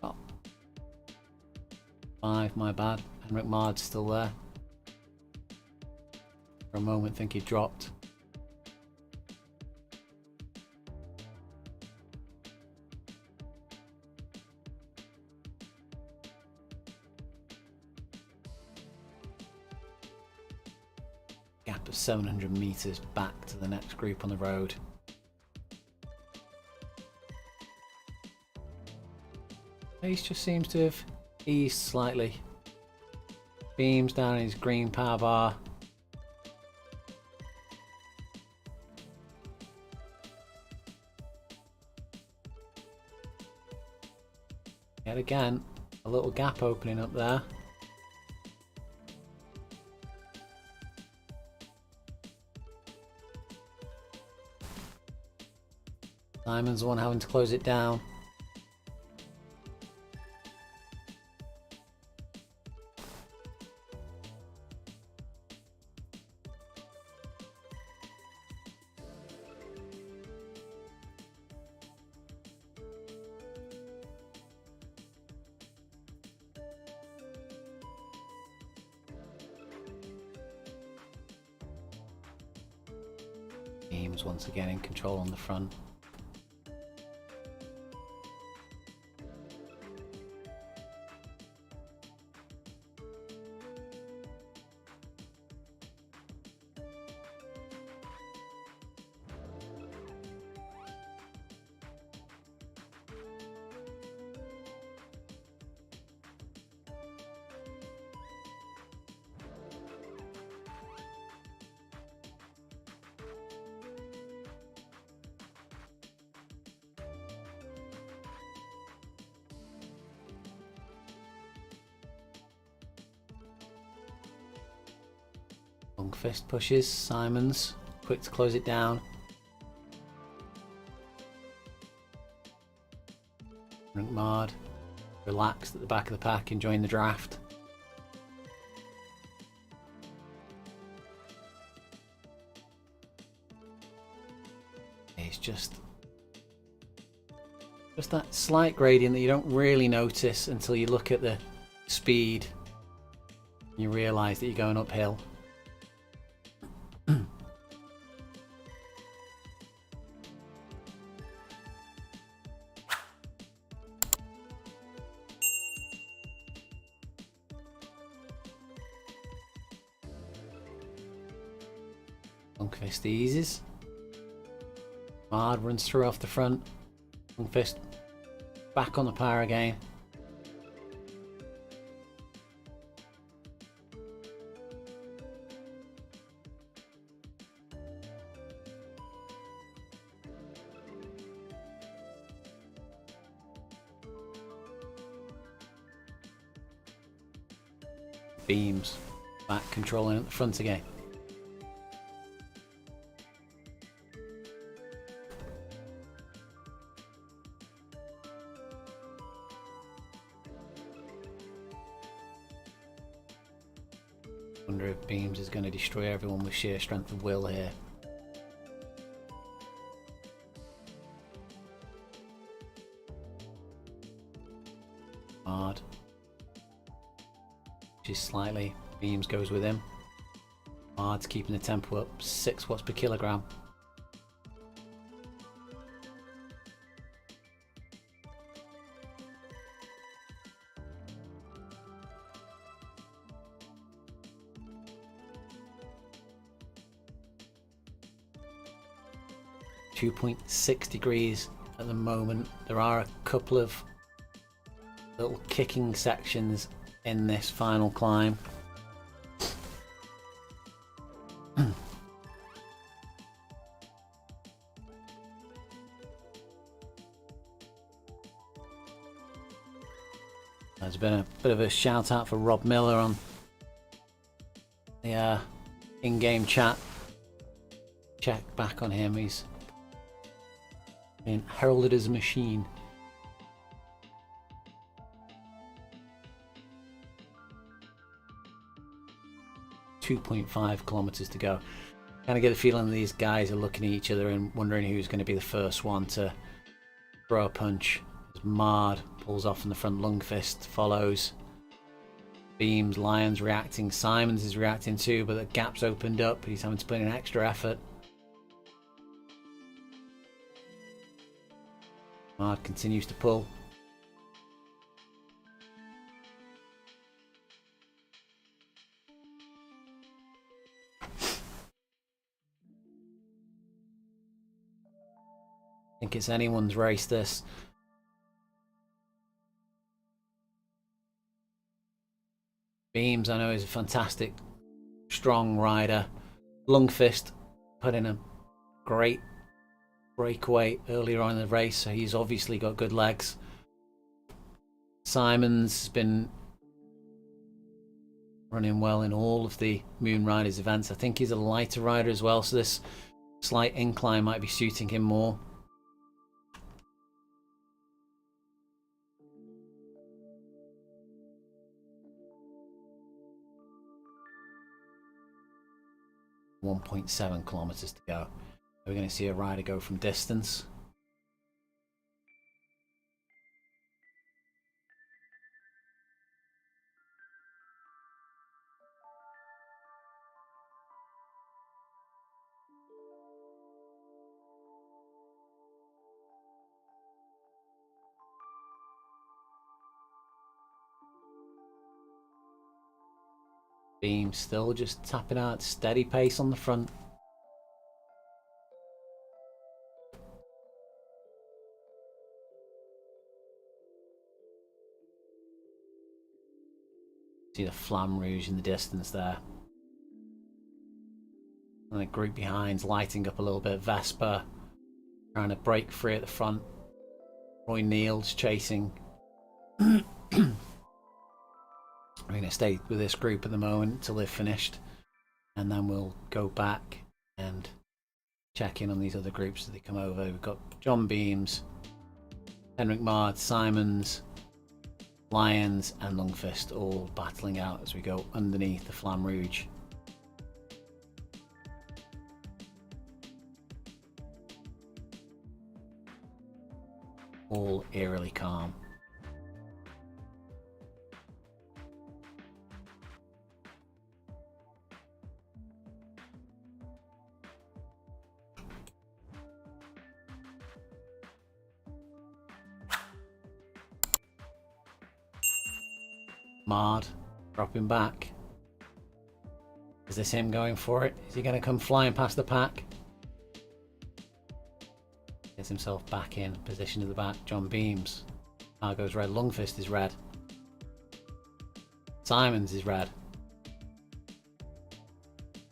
Oh. 5, my bad. Henrik Mard's still there. For a moment, think he dropped. Gap of 700 meters back to the next group on the road. Pace just seems to have eased slightly. Beams down in his green power bar. again, a little gap opening up there. Simon's the one having to close it down. Teams once again in control on the front. Long fist pushes, Simon's quick to close it down. Mard relaxed at the back of the pack, enjoying the draft. It's just that slight gradient that you don't really notice until you look at the speed and you realise that you're going uphill. Longfist eases. Mard runs through off the front. Longfist back on the power again. Beams back controlling at the front again. Wonder if Beams is going to destroy everyone with sheer strength of will here. Hard. Just slightly. Beams goes with him. Hard's keeping the tempo up. 6 watts per kilogram. .6 degrees at the moment. There are a couple of little kicking sections in this final climb. There's been a bit of a shout out for Rob Miller on the in-game chat. Check back on him, he's been heralded as a machine. .5 kilometers to go. Kind of get the feeling these guys are looking at each other and wondering who's going to be the first one to throw a punch. As Mard pulls off in the front, Lungfist follows. Beams, Lions reacting, Simons is reacting too, but the gap's opened up. He's having to put in an extra effort. Mard continues to pull. I think it's anyone's race, this. Beams, I know, is a fantastic, strong rider. Lungfist put in a great breakaway earlier on in the race, so he's obviously got good legs. Simon's been running well in all of the Moonriders events. I think he's a lighter rider as well, so this slight incline might be suiting him more. .7 kilometers to go. We're going to see a rider go from distance. Beam still just tapping out, steady pace on the front. See the Flamme Rouge in the distance there. And the group behind's lighting up a little bit. Vespa trying to break free at the front. Roy Neal's chasing. I'm going to stay with this group at the moment until they've finished, and then we'll go back and check in on these other groups as they come over. We've got John Beams, Henrik Mard, Simons, Lions and Lungfist all battling out as we go underneath the Flamme Rouge. All eerily calm. Mard dropping back. Is this him going for it? Is he going to come flying past the pack? Gets himself back in position at the back. John Beams. Argo's red. Lungfist is red. Simons is red.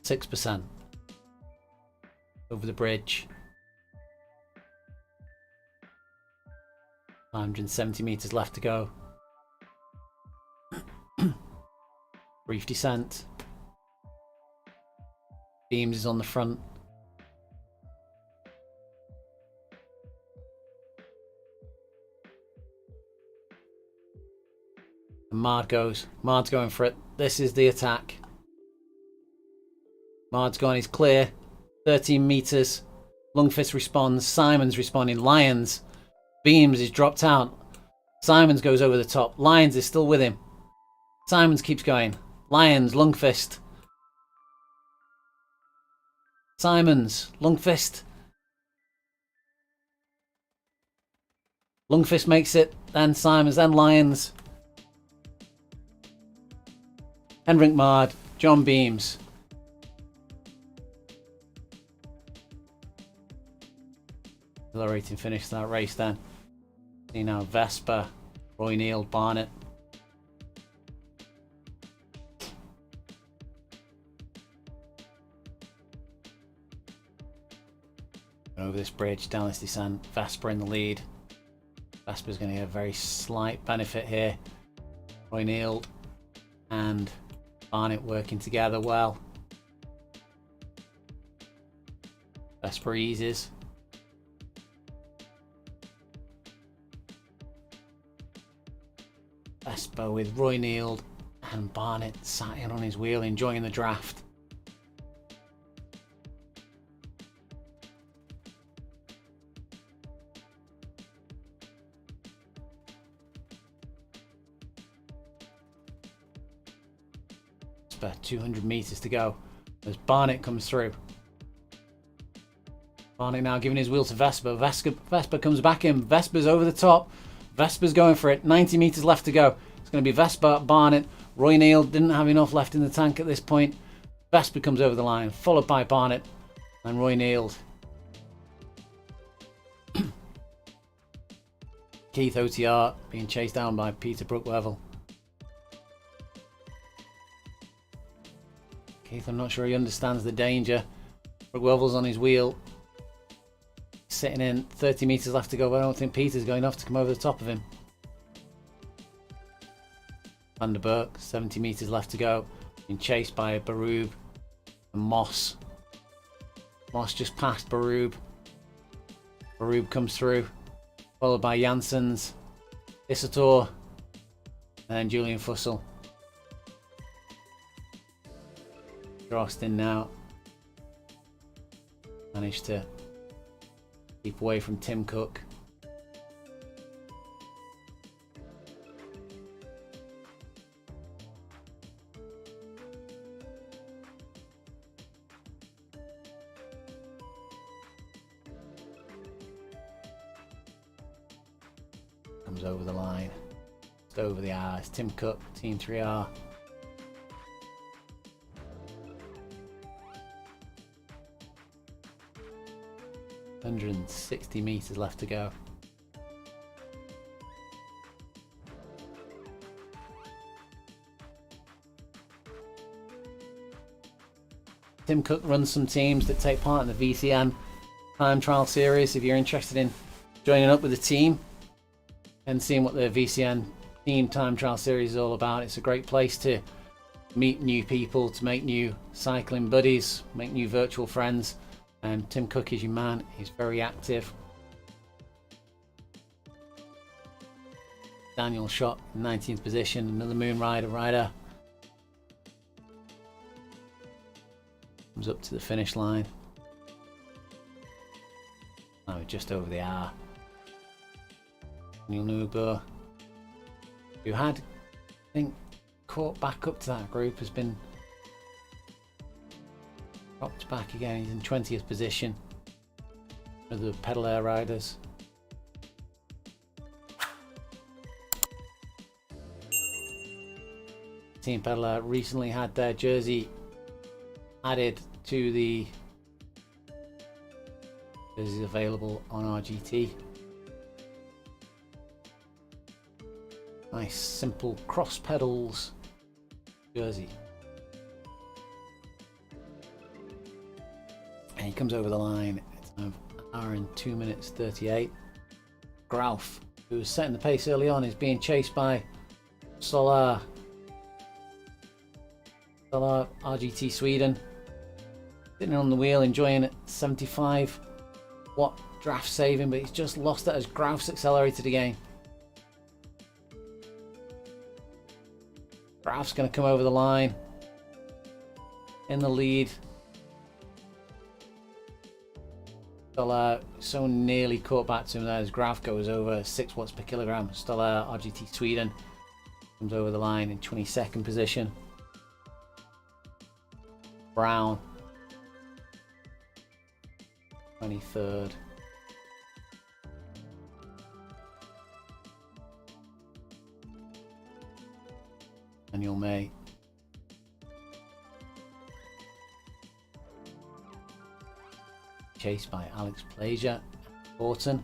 6%. Over the bridge. 570 meters left to go. Brief descent. Beams is on the front. And Mard goes. Mard's going for it. This is the attack. Mard's gone. He's clear. 13 meters. Lungfist responds. Simon's responding. Lions. Beams is dropped out. Simons goes over the top. Lions is still with him. Simons keeps going. Lions, Lungfist. Simons, Lungfist. Lungfist makes it, then Simons, then Lions. Henrik Mard, John Beams. Exhilarating finish to that race then. See now Vespa, Roy Neal, Barnett. Over this bridge, down this descent, Vespa in the lead. Vespa's going to get a very slight benefit here. Roy Neal and Barnett working together well. Vespa eases. Vespa with Roy Neal and Barnett sat in on his wheel enjoying the draft. About 200 meters to go as Barnett comes through. Barnett now giving his wheel to Vespa. Vespa comes back in. Vespa's over the top. Vespa's going for it. 90 meters left to go. It's going to be Vespa, Barnett. Roy Neal didn't have enough left in the tank at this point. Vespa comes over the line, followed by Barnett and Roy Neal. Keith OTR being chased down by Peter Brookwevel. Keith, I'm not sure he understands the danger. Brookwevel's on his wheel. Sitting in 30 meters left to go, but I don't think Peter's going enough to come over the top of him. Van der Berg, 70 meters left to go. Being chased by Barub and Moss. Moss just passed Barub. Barub comes through, followed by Janssens, Isator, and then Julian Fussell. Drost now. Managed to keep away from Tim Cook. Comes over the line. Just over the R. It's Tim Cook, Team 3R. ...160 meters left to go. Tim Cook runs some teams that take part in the VCN time trial series. If you're interested in joining up with the team and seeing what the VCN team time trial series is all about, it's a great place to meet new people, to make new cycling buddies, make new virtual friends. And Tim Cook is your man. He's very active. Daniel shot in 19th position. Another MoonRider rider comes up to the finish line. Now we're just over the R. Daniel Nubo, who had, I think, caught back up to that group, has been dropped back again. He's in 20th position. Other pedal air riders. Team Pedal Air recently had their jersey added to the jerseys available on RGT. Nice simple cross pedals jersey. And he comes over the line. It's an hour and 2 minutes 38. Grauf, who was setting the pace early on, is being chased by Solar RGT Sweden. Sitting on the wheel, enjoying it. 75 watt draft saving, but he's just lost that as Grauf's accelerated again. Grauf's going to come over the line in the lead. Stolar so nearly caught back to him there as Grauf goes over 6 watts per kilogram. Stolar RGT Sweden comes over the line in 22nd position. Brown 23rd. Daniel May chased by Alex Plager. Horton.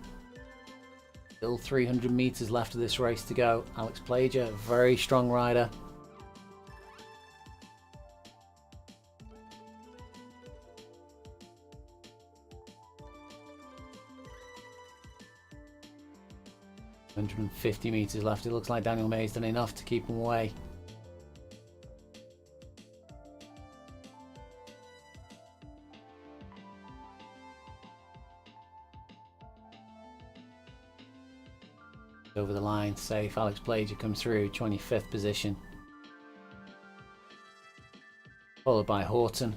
Still 300 meters left of this race to go. Alex Plager, a very strong rider. ...150 meters left. It looks like Daniel May's done enough to keep him away. Over the line, safe. Alex Plager comes through, 25th position. Followed by Horton.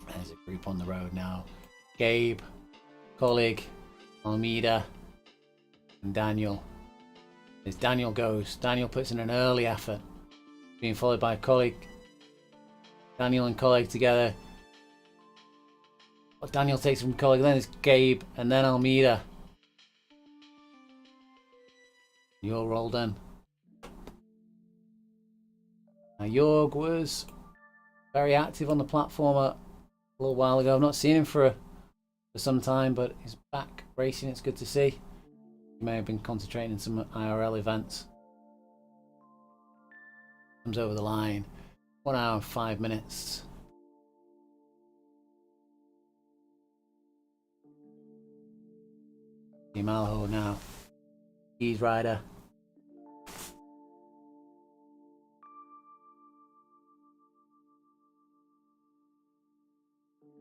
There's a group on the road now. Gabe, Colleague, Almeida, and Daniel. As Daniel goes, Daniel puts in an early effort. Being followed by Colleague. Daniel and Colleague together. What Daniel takes from Colleague, then is Gabe, and then Almeida. Jorg rolled in. Now Jorg was very active on the platform a little while ago. I've not seen him for some time, but he's back racing. It's good to see. He may have been concentrating on some IRL events. Comes over the line. 1 hour and 5 minutes. Malho now Ease rider.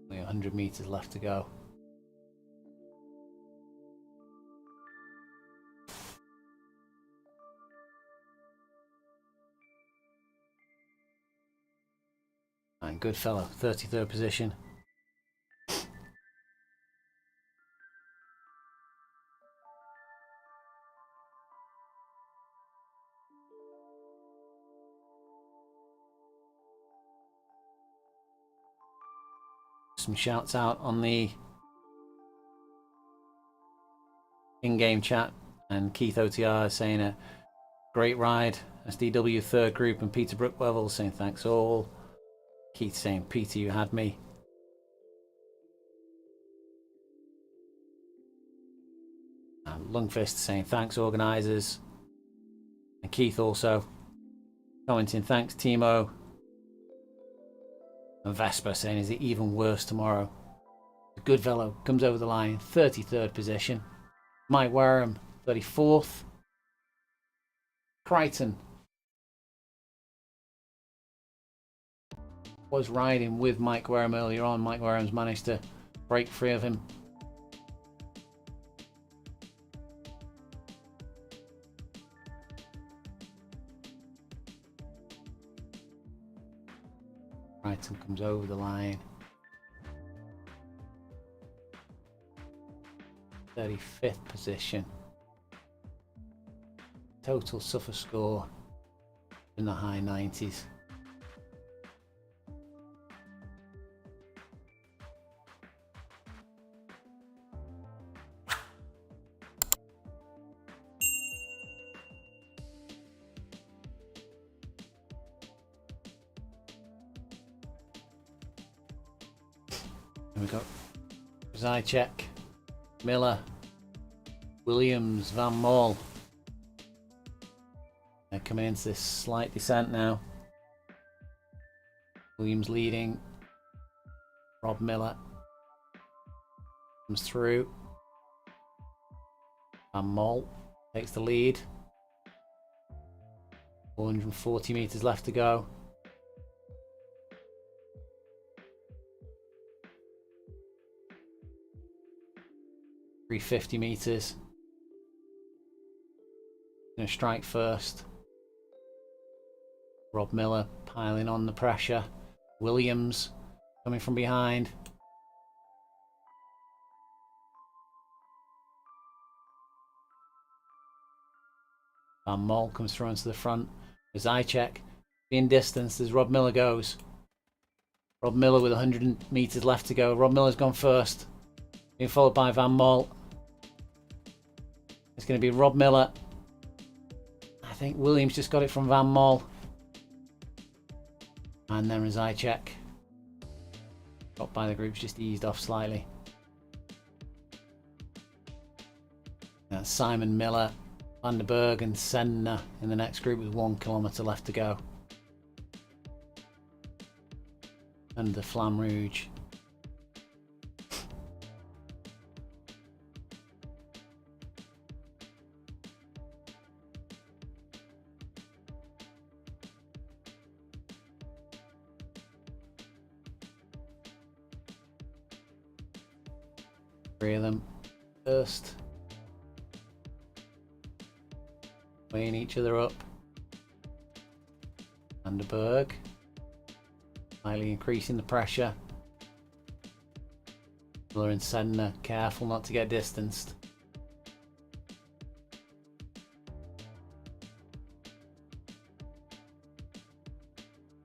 Only 100 meters left to go. And good fellow, 33rd position. Some shouts out on the in-game chat, and Keith OTR is saying a great ride. SDW third group, and Peter Brookwevel saying thanks all. Keith saying, Peter, you had me. And Lungfist saying thanks organisers. And Keith also commenting thanks Timo. And Vespa saying, is it even worse tomorrow? Goodfellow comes over the line, 33rd position. Mike Wareham, 34th. Crichton was riding with Mike Wareham earlier on. Mike Wareham's managed to break free of him. Crichton comes over the line. 35th position. Total suffer score in the high 90s. And we got Zychek, Miller, Williams, Van Moll. They're coming into this slight descent now. Williams leading. Rob Miller comes through. Van Moll takes the lead. 440 meters left to go. .350 meters. Gonna strike first. Rob Miller piling on the pressure. Williams coming from behind. Van Moll comes through into the front. Zychek being distanced as Rob Miller goes. Rob Miller with 100 meters left to go. Rob Miller's gone first. Being followed by Van Moll. It's going to be Rob Miller. I think Williams just got it from Van Moll. And then Zychek. Got by the groups, just eased off slightly. That's Simon Miller, Van der Berg and Senna in the next group with 1 kilometre left to go. And the Flamme Rouge. Three of them first. Weighing each other up. Van der Berg. Slightly increasing the pressure. Miller and Senna careful not to get distanced.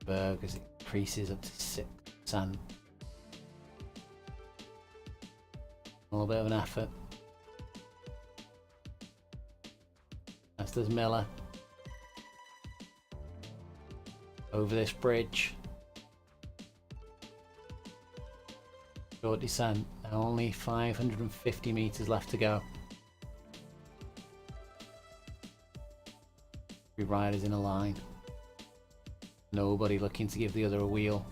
Berg as it increases up to 6%. A little bit of an effort. As does Miller. Over this bridge. Short descent. Now only 550 meters left to go. 3 riders in a line. Nobody looking to give the other a wheel.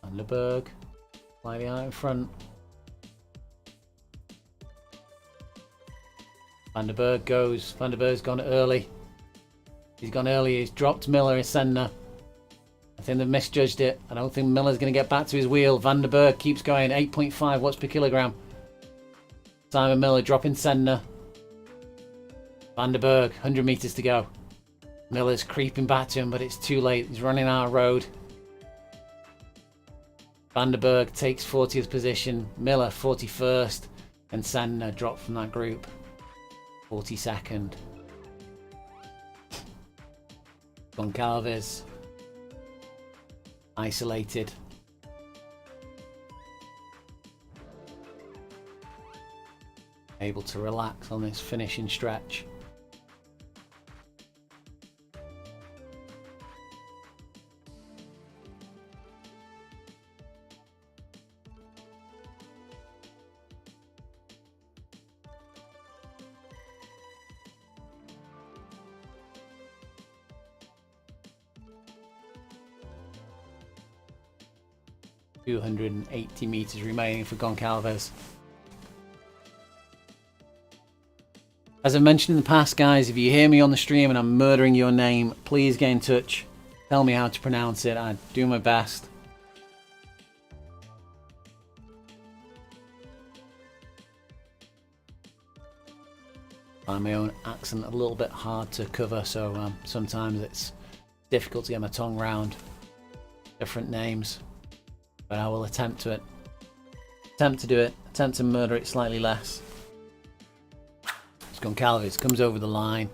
Van der Berg slightly out in front. Van der Berg goes. Van der Berg's gone early. He's gone early. He's dropped Miller and Senna. I think they've misjudged it. I don't think Miller's going to get back to his wheel. Van der Berg keeps going. 8.5 watts per kilogram. Simon Miller dropping Senna. Van der Berg, 100 meters to go. Miller's creeping back to him, but it's too late. He's running out of road. Van der Berg takes 40th position. Miller 41st. And Senna dropped from that group. 42nd. Goncalves isolated. Able to relax on this finishing stretch. .280 meters remaining for Goncalves. As I mentioned in the past, guys, if you hear me on the stream and I'm murdering your name, please get in touch. Tell me how to pronounce it. I do my best. I find my own accent a little bit hard to cover, so sometimes it's difficult to get my tongue round different names. But I will attempt to do it, attempt to murder it slightly less. Goncalves comes over the line.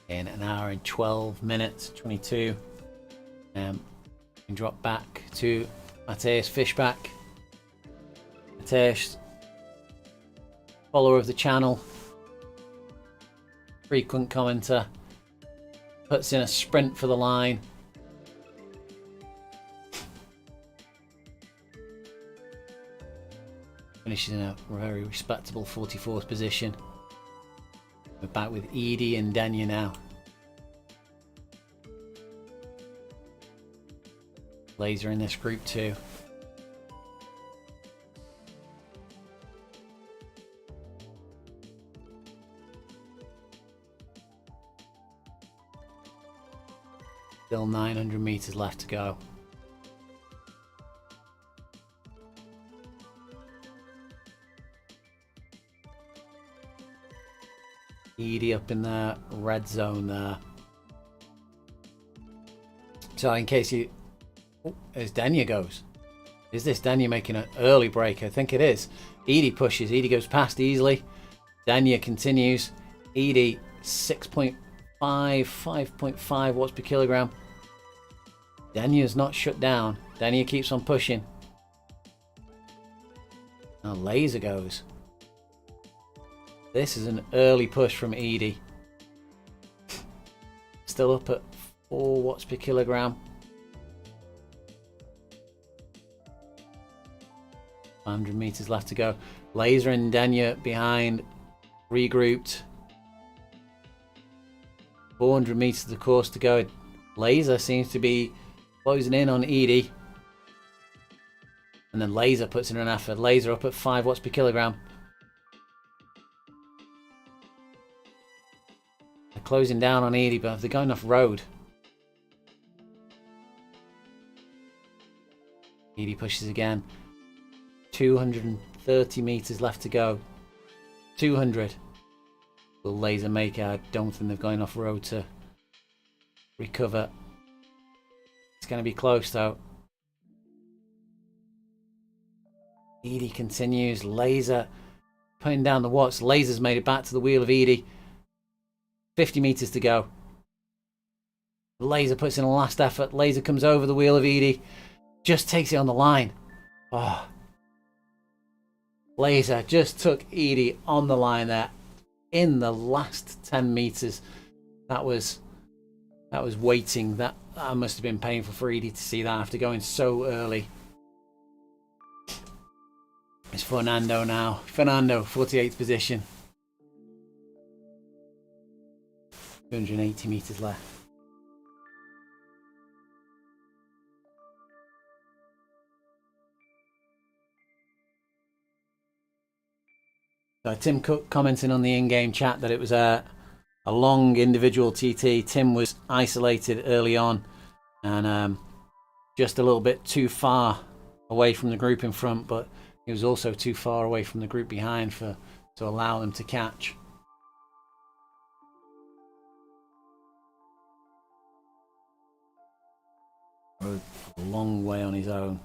In an hour and 12 minutes, 22. And drop back to Mateusz Fishback. Mateusz, follower of the channel, frequent commenter, puts in a sprint for the line. Finishes in a very respectable 44th position. We're back with Edie and Denya now. Laser in this group too. Still 900 meters left to go. Edie up in the red zone there. So in case you... Oh, as Denya goes. Is this Denya making an early break? I think it is. Edie pushes. Edie goes past easily. Denya continues. Edie 6.5, 5.5 watts per kilogram. Denya's not shut down. Denya keeps on pushing. Now Laser goes. This is an early push from Edie. Still up at 4 watts per kilogram. 100 meters left to go. Laser and Denya behind, regrouped. 400 meters of the course to go. Laser seems to be closing in on Edie. And then Laser puts in an effort. Laser up at 5 watts per kilogram. They're closing down on Edie, but have they got enough road? Edie pushes again. 230 meters left to go. 200. Will Laser make it? I don't think they've got enough road to recover. It's going to be close though. Edie continues. Laser putting down the watts. Laser's made it back to the wheel of Edie. 50 meters to go. Laser puts in a last effort. Laser comes over the wheel of Edie. Just takes it on the line. Oh. Laser just took Edie on the line there in the last 10 meters. That was waiting. That must have been painful for Edie to see that after going so early. It's Fernando now. Fernando, 48th position. 280 meters left. So Tim Cook commenting on the in-game chat that it was a long individual TT. Tim was isolated early on and just a little bit too far away from the group in front, but he was also too far away from the group behind to allow them to catch. A long way on his own.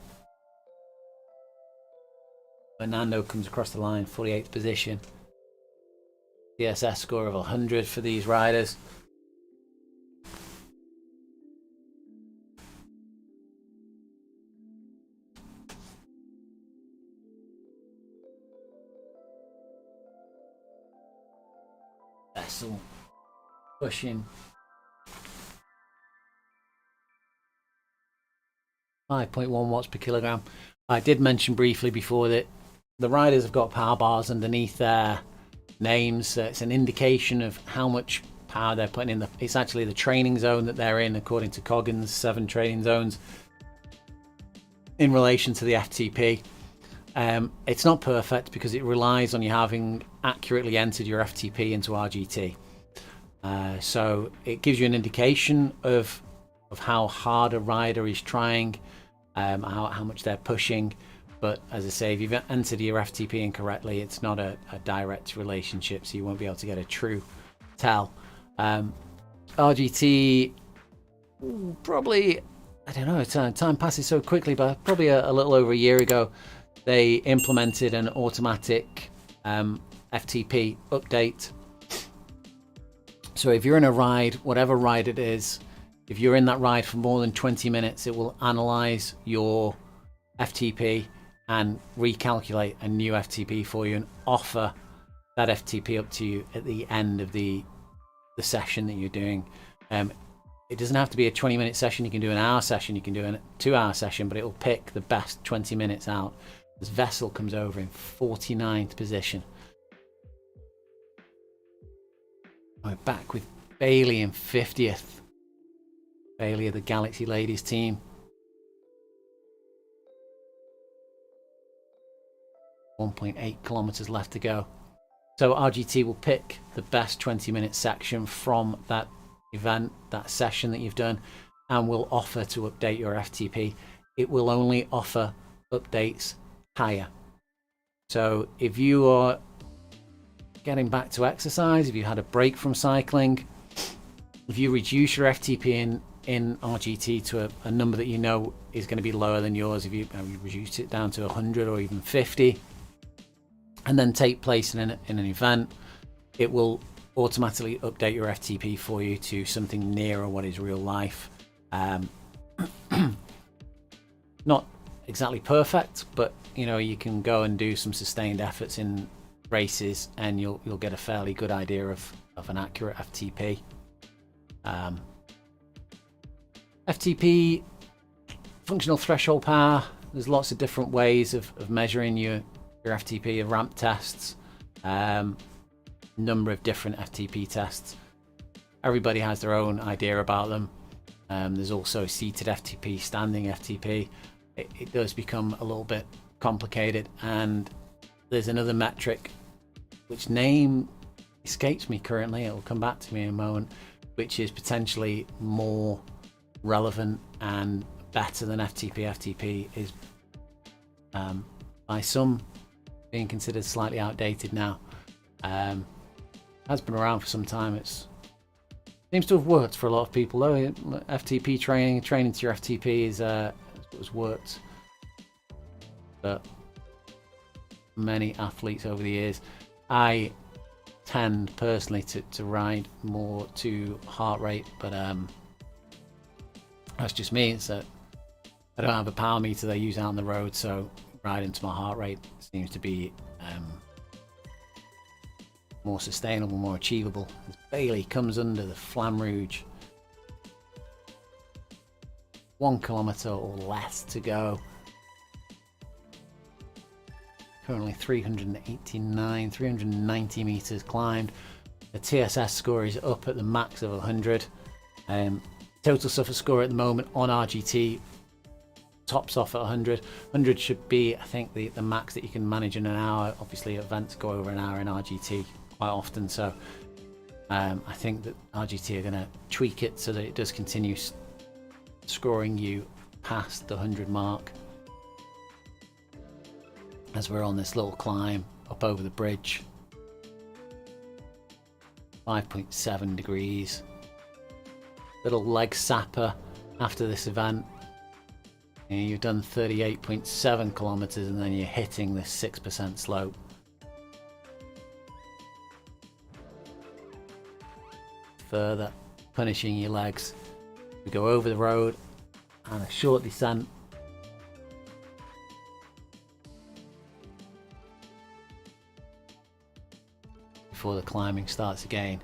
Fernando comes across the line, 48th position. CSS score of 100 for these riders. Vessel pushing 5.1 watts per kilogram. I did mention briefly before that the riders have got power bars underneath their names. So it's an indication of how much power they're putting in. It's actually the training zone that they're in, according to Coggins, 7 training zones in relation to the FTP. It's not perfect because it relies on you having accurately entered your FTP into RGT. So it gives you an indication of how hard a rider is trying, how much they're pushing. But as I say, if you've entered your FTP incorrectly, it's not a direct relationship, so you won't be able to get a true tell. RGT, probably, I don't know, time passes so quickly, but probably a little over a year ago, they implemented an automatic FTP update. So if you're in a ride, whatever ride it is, if you're in that ride for more than 20 minutes, it will analyze your FTP and recalculate a new FTP for you and offer that FTP up to you at the end of the session that you're doing. It doesn't have to be a 20-minute session. You can do an hour session, you can do a 2-hour session, but it will pick the best 20 minutes out. This Vessel comes over in 49th position. We're back with Bailey in 50th. Bailey of the Galaxy Ladies team. 1.8 kilometers left to go. So RGT will pick the best 20-minute section from that event, that session that you've done, and will offer to update your FTP. It will only offer updates higher. So if you are getting back to exercise, if you had a break from cycling, if you reduce your FTP in RGT to a number that you know is going to be lower than yours, if you reduce it down to 100 or even 50, and then take place in an event, it will automatically update your FTP for you to something nearer what is real life. Not exactly perfect, but you know, you can go and do some sustained efforts in races and you'll get a fairly good idea of an accurate FTP. FTP, functional threshold power, there's lots of different ways of measuring your FTP, of ramp tests, number of different FTP tests. Everybody has their own idea about them. There's also seated FTP, standing FTP. It does become a little bit complicated, and there's another metric which name escapes me currently, it will come back to me in a moment, which is potentially more relevant and better than FTP. FTP is by some being considered slightly outdated now. Has been around for some time. It seems to have worked for a lot of people though. FTP training to your FTP is has worked for many athletes over the years. I tend personally to ride more to heart rate, but that's just me. It's that I don't have a power meter they use out on the road, so riding to my heart rate seems to be more sustainable, more achievable. As Bailey comes under the Flamme Rouge, 1 kilometer or less to go. Currently 390 meters climbed. The TSS score is up at the max of 100. Total suffer score at the moment on RGT tops off at 100. 100 should be, I think, the max that you can manage in an hour. Obviously events go over an hour in RGT quite often, so I think that RGT are going to tweak it so that it does continue scoring you past the 100 mark as we're on this little climb up over the bridge. 5.7 degrees. Little leg sapper after this event. And you've done 38.7 kilometers and then you're hitting this 6% slope. Further punishing your legs. We go over the road and a short descent. Before the climbing starts again.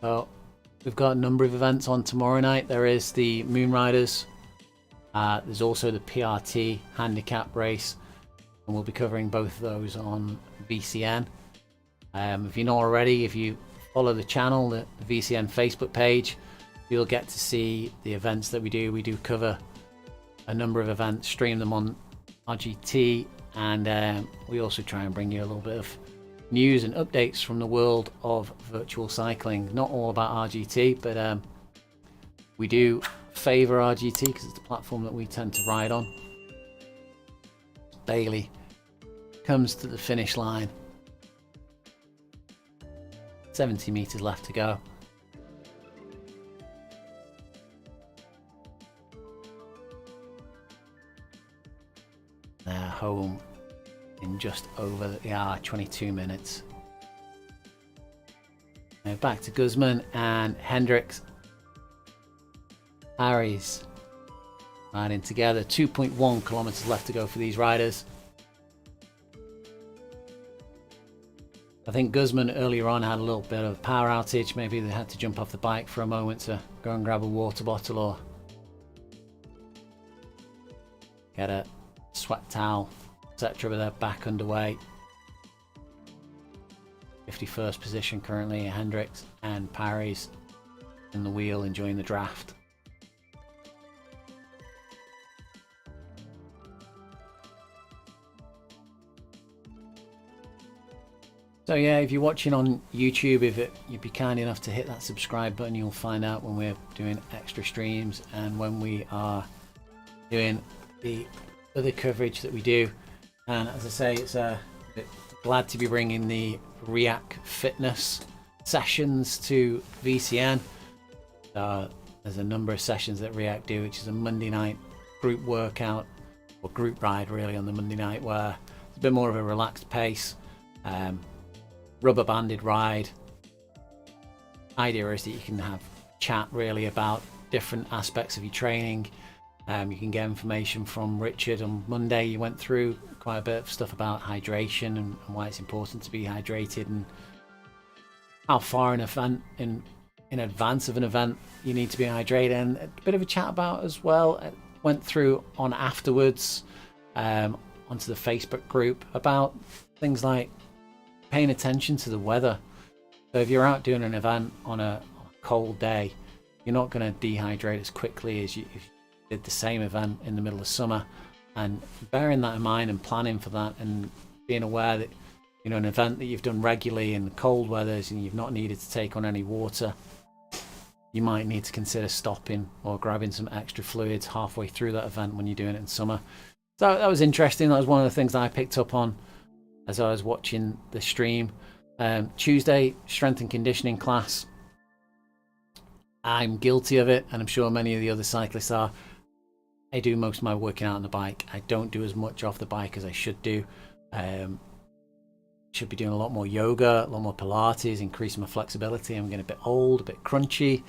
So we've got a number of events on tomorrow night. There is the Moonriders. There's also the PRT handicap race, and we'll be covering both of those on VCN. If you're not already, if you follow the channel, the VCN Facebook page, you'll get to see the events that we do. We do cover a number of events, stream them on RGT, and we also try and bring you a little bit of news and updates from the world of virtual cycling. Not all about RGT, but we do favour RGT because it's the platform that we tend to ride on. Bailey comes to the finish line. 70 meters left to go. They're home in just over the hour, 22 minutes. Now back to Guzman and Hendricks. Harry's riding together. 2.1 kilometers left to go for these riders. I think Guzman earlier on had a little bit of a power outage. Maybe they had to jump off the bike for a moment to go and grab a water bottle or get a sweat towel, etc. But they're back underway. 51st position currently, Hendricks and Parry's in the wheel enjoying the draft. So yeah, if you're watching on YouTube, you'd be kind enough to hit that subscribe button, you'll find out when we're doing extra streams and when we are doing the other coverage that we do. And as I say, it's glad to be bringing the React Fitness sessions to VCN. There's a number of sessions that React do, which is a Monday night group workout, or group ride really on the Monday night, where it's a bit more of a relaxed pace. Rubber banded ride. Idea is that you can have chat really about different aspects of your training. You can get information from Richard on Monday. You went through quite a bit of stuff about hydration and why it's important to be hydrated and how far in advance of an event you need to be hydrated, and a bit of a chat about as well. Went through on afterwards onto the Facebook group about things like paying attention to the weather. So if you're out doing an event on a cold day, you're not going to dehydrate as quickly as if you did the same event in the middle of summer. And bearing that in mind and planning for that, and being aware that, you know, an event that you've done regularly in cold weathers and you've not needed to take on any water, you might need to consider stopping or grabbing some extra fluids halfway through that event when you're doing it in summer. So that was interesting. That was one of the things that I picked up on as I was watching the stream. Tuesday, strength and conditioning class. I'm guilty of it, and I'm sure many of the other cyclists are. I do most of my working out on the bike. I don't do as much off the bike as I should do. Should be doing a lot more yoga, a lot more Pilates, increasing my flexibility. I'm getting a bit old, a bit crunchy.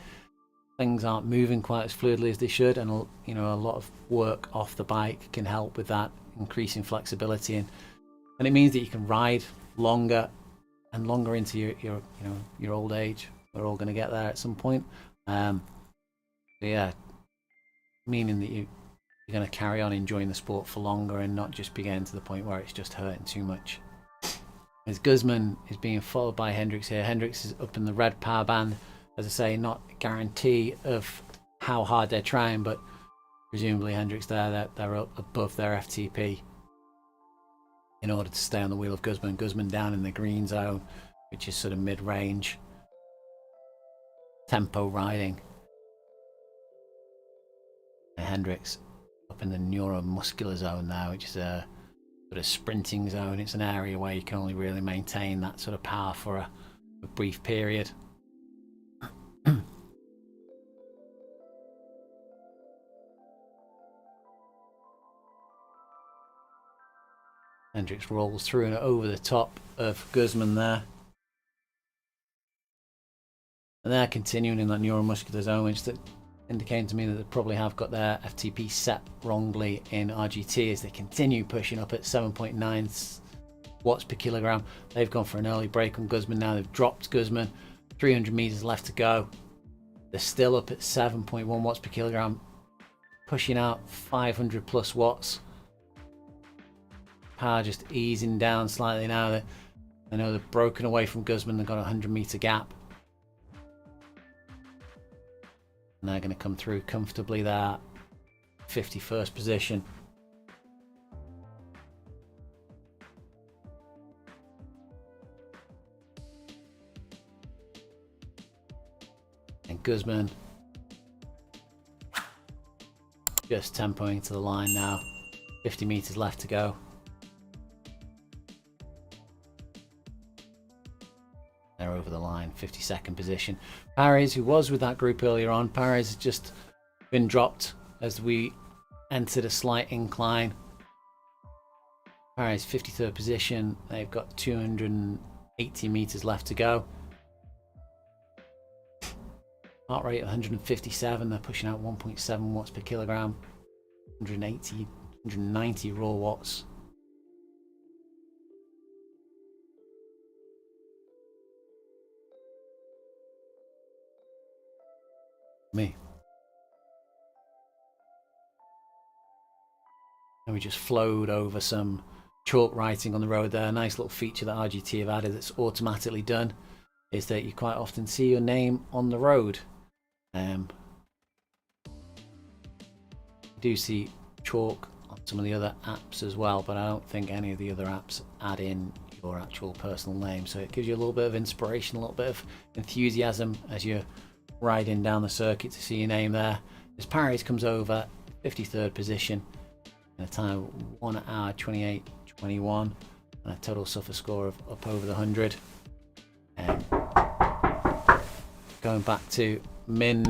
Things aren't moving quite as fluidly as they should, and you know, a lot of work off the bike can help with that, increasing flexibility. And and it means that you can ride longer and longer into your old age. We're all going to get there at some point. So yeah, meaning that you're going to carry on enjoying the sport for longer and not just be getting to the point where it's just hurting too much. As Guzman is being followed by Hendricks here. Hendricks is up in the red power band. As I say, not a guarantee of how hard they're trying, but presumably Hendricks there, they're up above their FTP in order to stay on the wheel of Guzman. Guzman down in the green zone, which is sort of mid-range tempo riding. And Hendricks up in the neuromuscular zone now, which is a sort of sprinting zone. It's an area where you can only really maintain that sort of power for a brief period. Hendricks rolls through and over the top of Guzman there. And they're continuing in that neuromuscular zone, which that indicating to me that they probably have got their FTP set wrongly in RGT as they continue pushing up at 7.9 watts per kilogram. They've gone for an early break on Guzman now. They've dropped Guzman. 300 meters left to go. They're still up at 7.1 watts per kilogram, pushing out 500 plus watts. Power just easing down slightly now. That I know they've broken away from Guzman. They've got a 100-meter gap. And they're going to come through comfortably there. 51st position. And Guzman just tempoing to the line now. 50 meters left to go. They're over the line, 52nd position. Paris, who was with that group earlier on, Paris has just been dropped as we entered a slight incline. Paris, 53rd position. They've got 280 meters left to go. Heart rate 157. They're pushing out 1.7 watts per kilogram. 190 raw watts. Me. And we just flowed over some chalk writing on the road there. A nice little feature that RGT have added that's automatically done is that you quite often see your name on the road. You do see chalk on some of the other apps as well, but I don't think any of the other apps add in your actual personal name, so it gives you a little bit of inspiration, a little bit of enthusiasm as you're riding down the circuit to see your name there. As Paris comes over, 53rd position in a time of 1 hour 28:21 and a total suffer score of up over the 100. Going back to Min.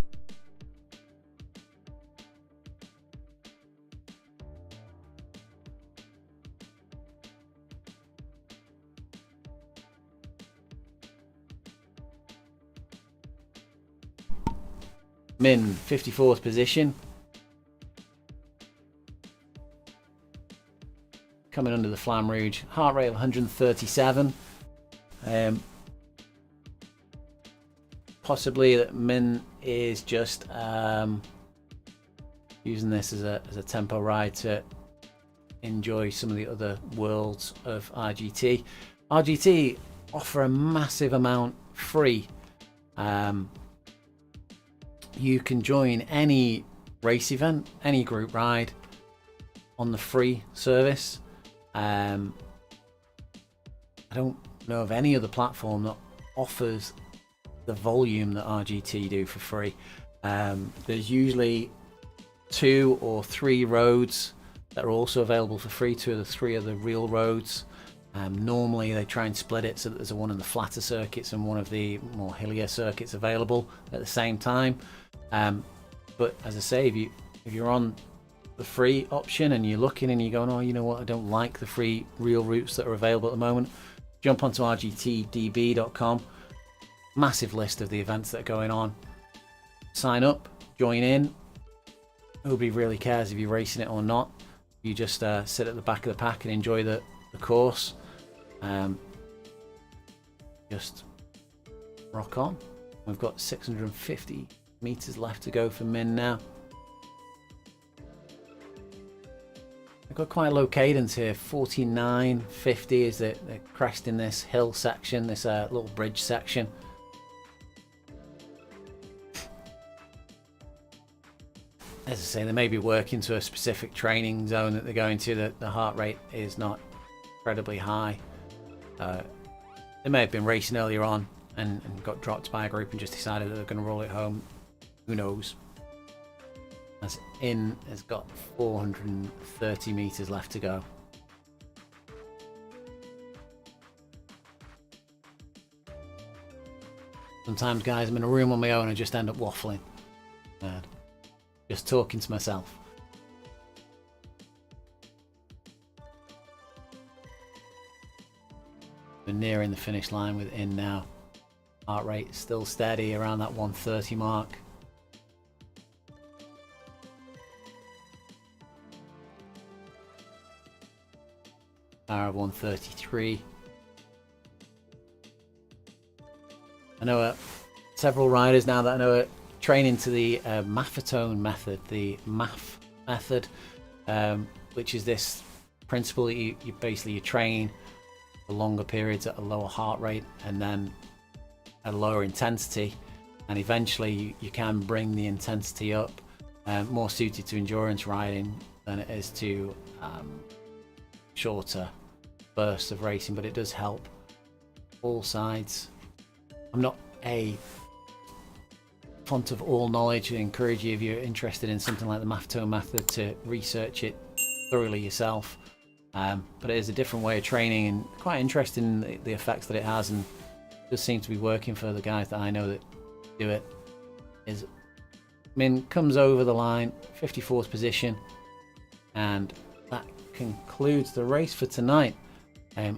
Min, 54th position. Coming under the Flamme Rouge. Heart rate of 137. Possibly that Min is just using this as a tempo ride to enjoy some of the other worlds of RGT. RGT offer a massive amount free. You can join any race event, any group ride on the free service. I don't know of any other platform that offers the volume that RGT do for free. There's usually 2 or 3 roads that are also available for free. 2 of the 3 are the real roads. Normally they try and split it so that there's one of the flatter circuits and one of the more hillier circuits available at the same time. But as I say, if you're on the free option and you're looking and you're going, oh, you know what, I don't like the free real routes that are available at the moment, jump onto rgtdb.com. Massive list of the events that are going on. Sign up, join in. Nobody really cares if you're racing it or not. You just sit at the back of the pack and enjoy the course. Just rock on. We've got 650 meters left to go for Min now. I've got quite a low cadence here. 49.50 is the crest in this hill section, this little bridge section. As I say, they may be working to a specific training zone that they're going to, that the heart rate is not incredibly high. They may have been racing earlier on and got dropped by a group and just decided that they're going to roll it home. Who knows? As In has got 430 meters left to go. Sometimes, guys, I'm in a room on my own and I just end up waffling. Mad. Just talking to myself. We're nearing the finish line with In now. Heart rate still steady around that 130 mark. Power of 133. I know several riders now that I know are training to the Maffetone method, the MAF method, which is this principle that you basically train for longer periods at a lower heart rate and then at a lower intensity, and eventually you can bring the intensity up, more suited to endurance riding than it is to shorter bursts of racing, but it does help all sides. I'm not a font of all knowledge. I encourage you, if you're interested in something like the Maffetone method, to research it thoroughly yourself, but it is a different way of training and quite interesting, the effects that it has, and does seem to be working for the guys that I know that do it. Is Min comes over the line, 54th position, and that concludes the race for tonight.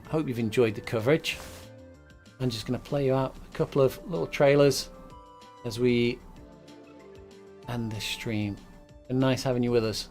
Hope you've enjoyed the coverage. I'm just going to play you out a couple of little trailers as we end this stream. Been nice having you with us.